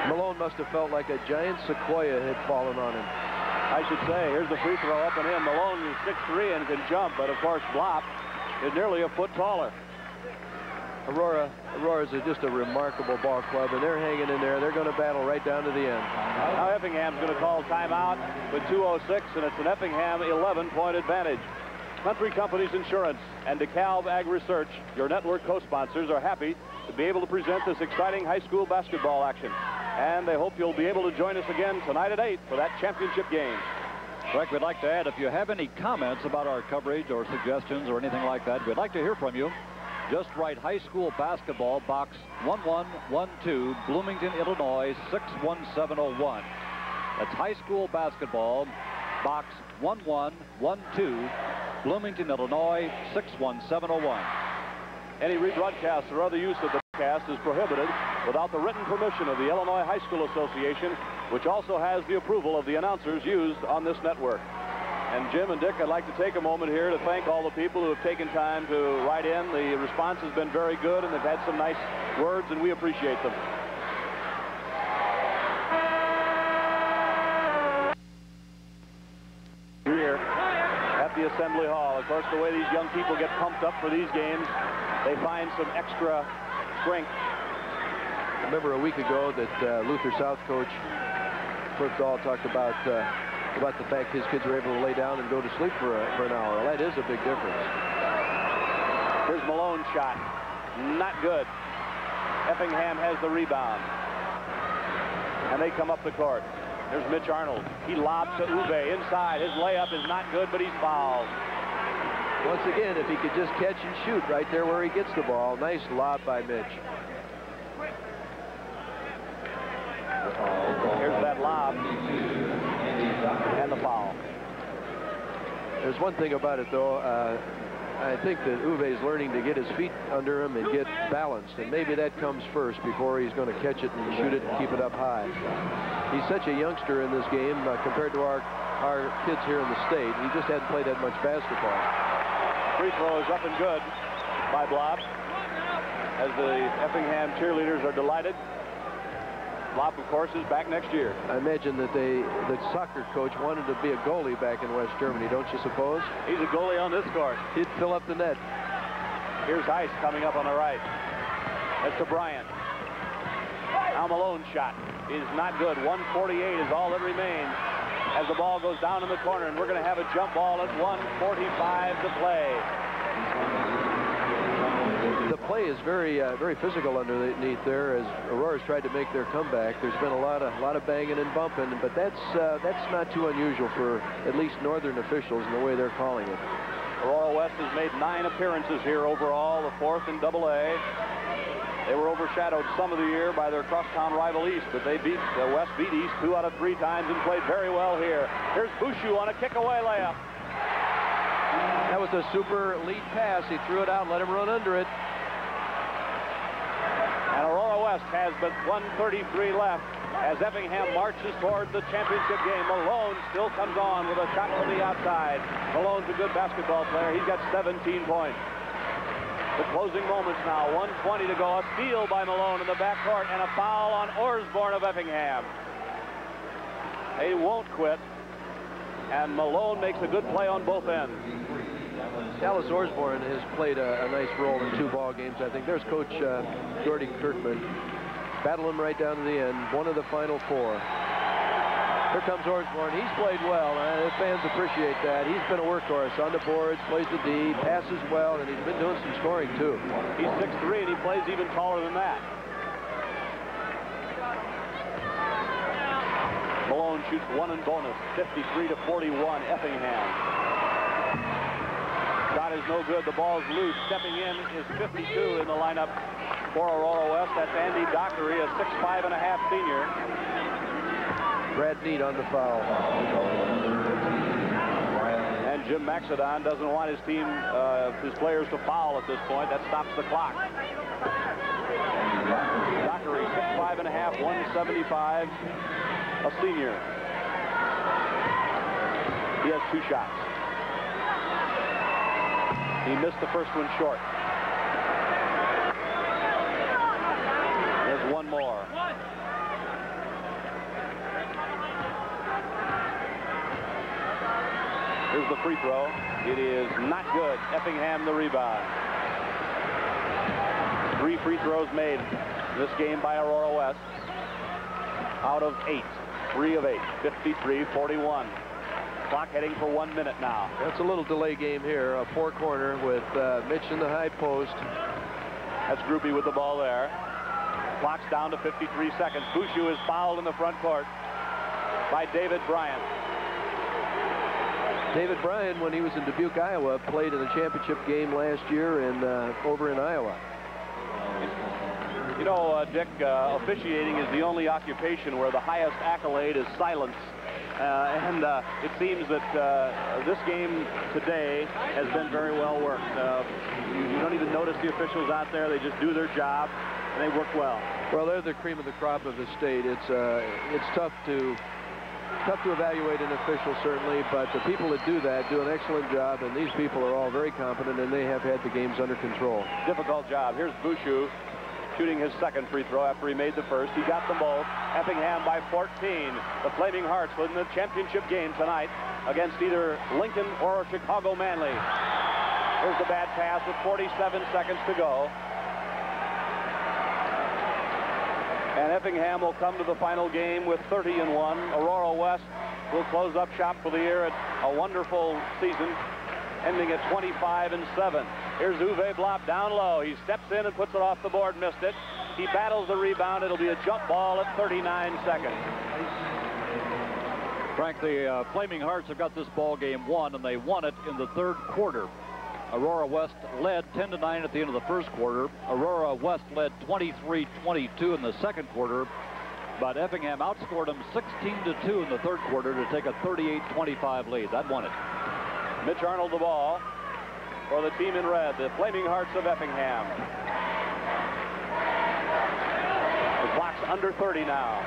Malone must have felt like a giant sequoia had fallen on him. I should say, here's the free throw up and in. Malone is 6'3" and can jump, but of course Blop is nearly a foot taller. Aurora's just a remarkable ball club, and they're hanging in there. They're going to battle right down to the end. Now Effingham's going to call timeout with 2:06, and it's an Effingham 11-point advantage. Country Companies Insurance and DeKalb Ag Research, your network co-sponsors, are happy to be able to present this exciting high school basketball action. And they hope you'll be able to join us again tonight at 8 for that championship game. Frank, we'd like to add, if you have any comments about our coverage or suggestions or anything like that, we'd like to hear from you. Just write high school basketball, box 1112, Bloomington, Illinois, 61701. That's high school basketball, box 1112, Bloomington, Illinois, 61701. Any rebroadcast or other use of the broadcast is prohibited without the written permission of the Illinois High School Association, which also has the approval of the announcers used on this network. And Jim and Dick, I'd like to take a moment here to thank all the people who have taken time to write in. The response has been very good, and they've had some nice words, and we appreciate them. Here at the Assembly Hall. Of course, the way these young people get pumped up for these games, they find some extra strength. Remember a week ago that Luther South coach Fritz Dahl talked about the fact his kids were able to lay down and go to sleep for an hour. Well, that is a big difference. Here's Malone's shot. Not good. Effingham has the rebound. And they come up the court. There's Mitch Arnold. He lobs to Uwe inside. His layup is not good, but he's fouled. Once again, if he could just catch and shoot right there where he gets the ball. Nice lob by Mitch. Here's that lob. And the foul. There's one thing about it, though. I think that Uwe's learning to get his feet under him and get balanced, and maybe that comes first before he's going to catch it and shoot it and keep it up high. He's such a youngster in this game compared to our kids here in the state. He just hadn't played that much basketball. Free throw is up and good by Blob, as the Effingham cheerleaders are delighted. Blob, of course, is back next year. I imagine that the soccer coach wanted to be a goalie back in West Germany, don't you suppose? He's a goalie on this court. He'd fill up the net. Here's Ice coming up on the right. That's to Bryant. Now Malone's shot is not good. 148 is all that remains as the ball goes down in the corner, and we're going to have a jump ball at 1:45 to play. The play is very physical underneath there as Aurora's tried to make their comeback. There's been a lot of banging and bumping, but that's not too unusual for at least northern officials in the way they're calling it. Aurora West has made 9 appearances here overall, the 4th in AA. They were overshadowed some of the year by their crosstown rival East, but they beat West beat East 2 out of 3 times and played very well here. Here's Bushu on a kick-away layup. That was a super lead pass. He threw it out, let him run under it. And Aurora West has but 1:33 left as Effingham marches toward the championship game. Malone still comes on with a shot from the outside. Malone's a good basketball player. He's got 17 points. The closing moments now, 1:20 to go. A steal by Malone in the backcourt and a foul on Osborne of Effingham. They won't quit, and Malone makes a good play on both ends. Dallas Osborne has played a nice role in 2 ball games, I think. There's Coach Gordy Kirkman battling right down to the end, one of the final 4. Here comes Osborne. He's played well. The fans appreciate that. He's been a workhorse on the boards, plays the D, passes well, and he's been doing some scoring, too. He's 6'3", and he plays even taller than that. Malone shoots 1 in bonus, 53-41, Effingham. Shot is no good. The ball's loose. Stepping in is 52 in the lineup for Aurora West. That's Andy Dockery, a 6'5.5" senior. Brad Need on the foul. And Jim Maxedon doesn't want his team, his players to foul at this point. That stops the clock. Dockery, 6'5.5", 175, a senior. He has 2 shots. He missed the first one short. There's one more. Here's the free throw. It is not good. Effingham the rebound. 3 free throws made this game by Aurora West. Out of 8. 3 of 8. 53-41. Clock heading for 1 minute now. That's a little delay game here. A 4-corner with Mitch in the high post. That's Groupie with the ball there. Clock's down to 53 seconds. Bushu is fouled in the front court by David Bryant. David Bryan, when he was in Dubuque, Iowa, played in the championship game last year and over in Iowa. You know, Dick, officiating is the only occupation where the highest accolade is silence. And it seems that this game today has been very well worked. You don't even notice the officials out there. They just do their job, and they work well. Well, they're the cream of the crop of the state. It's tough to evaluate an official, certainly, but the people that do that do an excellent job, and these people are all very competent, and they have had the games under control. Difficult job. Here's Bushu shooting his second free throw after he made the first. He got them both. Effingham by 14. The Flaming Hearts win the championship game tonight against either Lincoln or Chicago Manly. Here's the bad pass with 47 seconds to go. And Effingham will come to the final game with 30-1. Aurora West will close up shop for the year at a wonderful season, ending at 25-7. Here's Uwe Blop down low. He steps in and puts it off the board, missed it. He battles the rebound. It'll be a jump ball at 39 seconds. Frank, the Flaming Hearts have got this ball game won, and they won it in the 3rd quarter. Aurora West led 10-9 at the end of the 1st quarter. Aurora West led 23-22 in the 2nd quarter, but Effingham outscored them 16-2 in the 3rd quarter to take a 38-25 lead. That won it. Mitch Arnold the ball for the team in red, the Flaming Hearts of Effingham. The clock's under 30 now.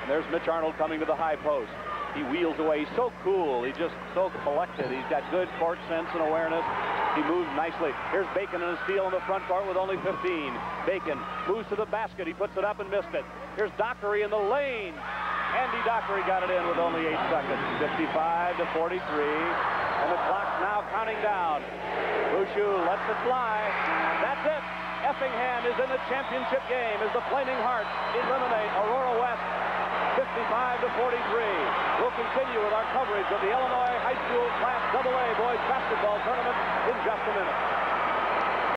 And there's Mitch Arnold coming to the high post. He wheels away. He's so cool. He's just so collected. He's got good court sense and awareness. He moves nicely. Here's Bacon and a steal in the front court with only 15. Bacon moves to the basket. He puts it up and missed it. Here's Dockery in the lane. Andy Dockery got it in with only 8 seconds. 55-43. And the clock's now counting down. Bushu lets it fly. That's it. Effingham is in the championship game as the Flaming Hearts eliminate Aurora West 55-43. We'll continue with our coverage of the Illinois High School Class AA Boys Basketball Tournament in just a minute.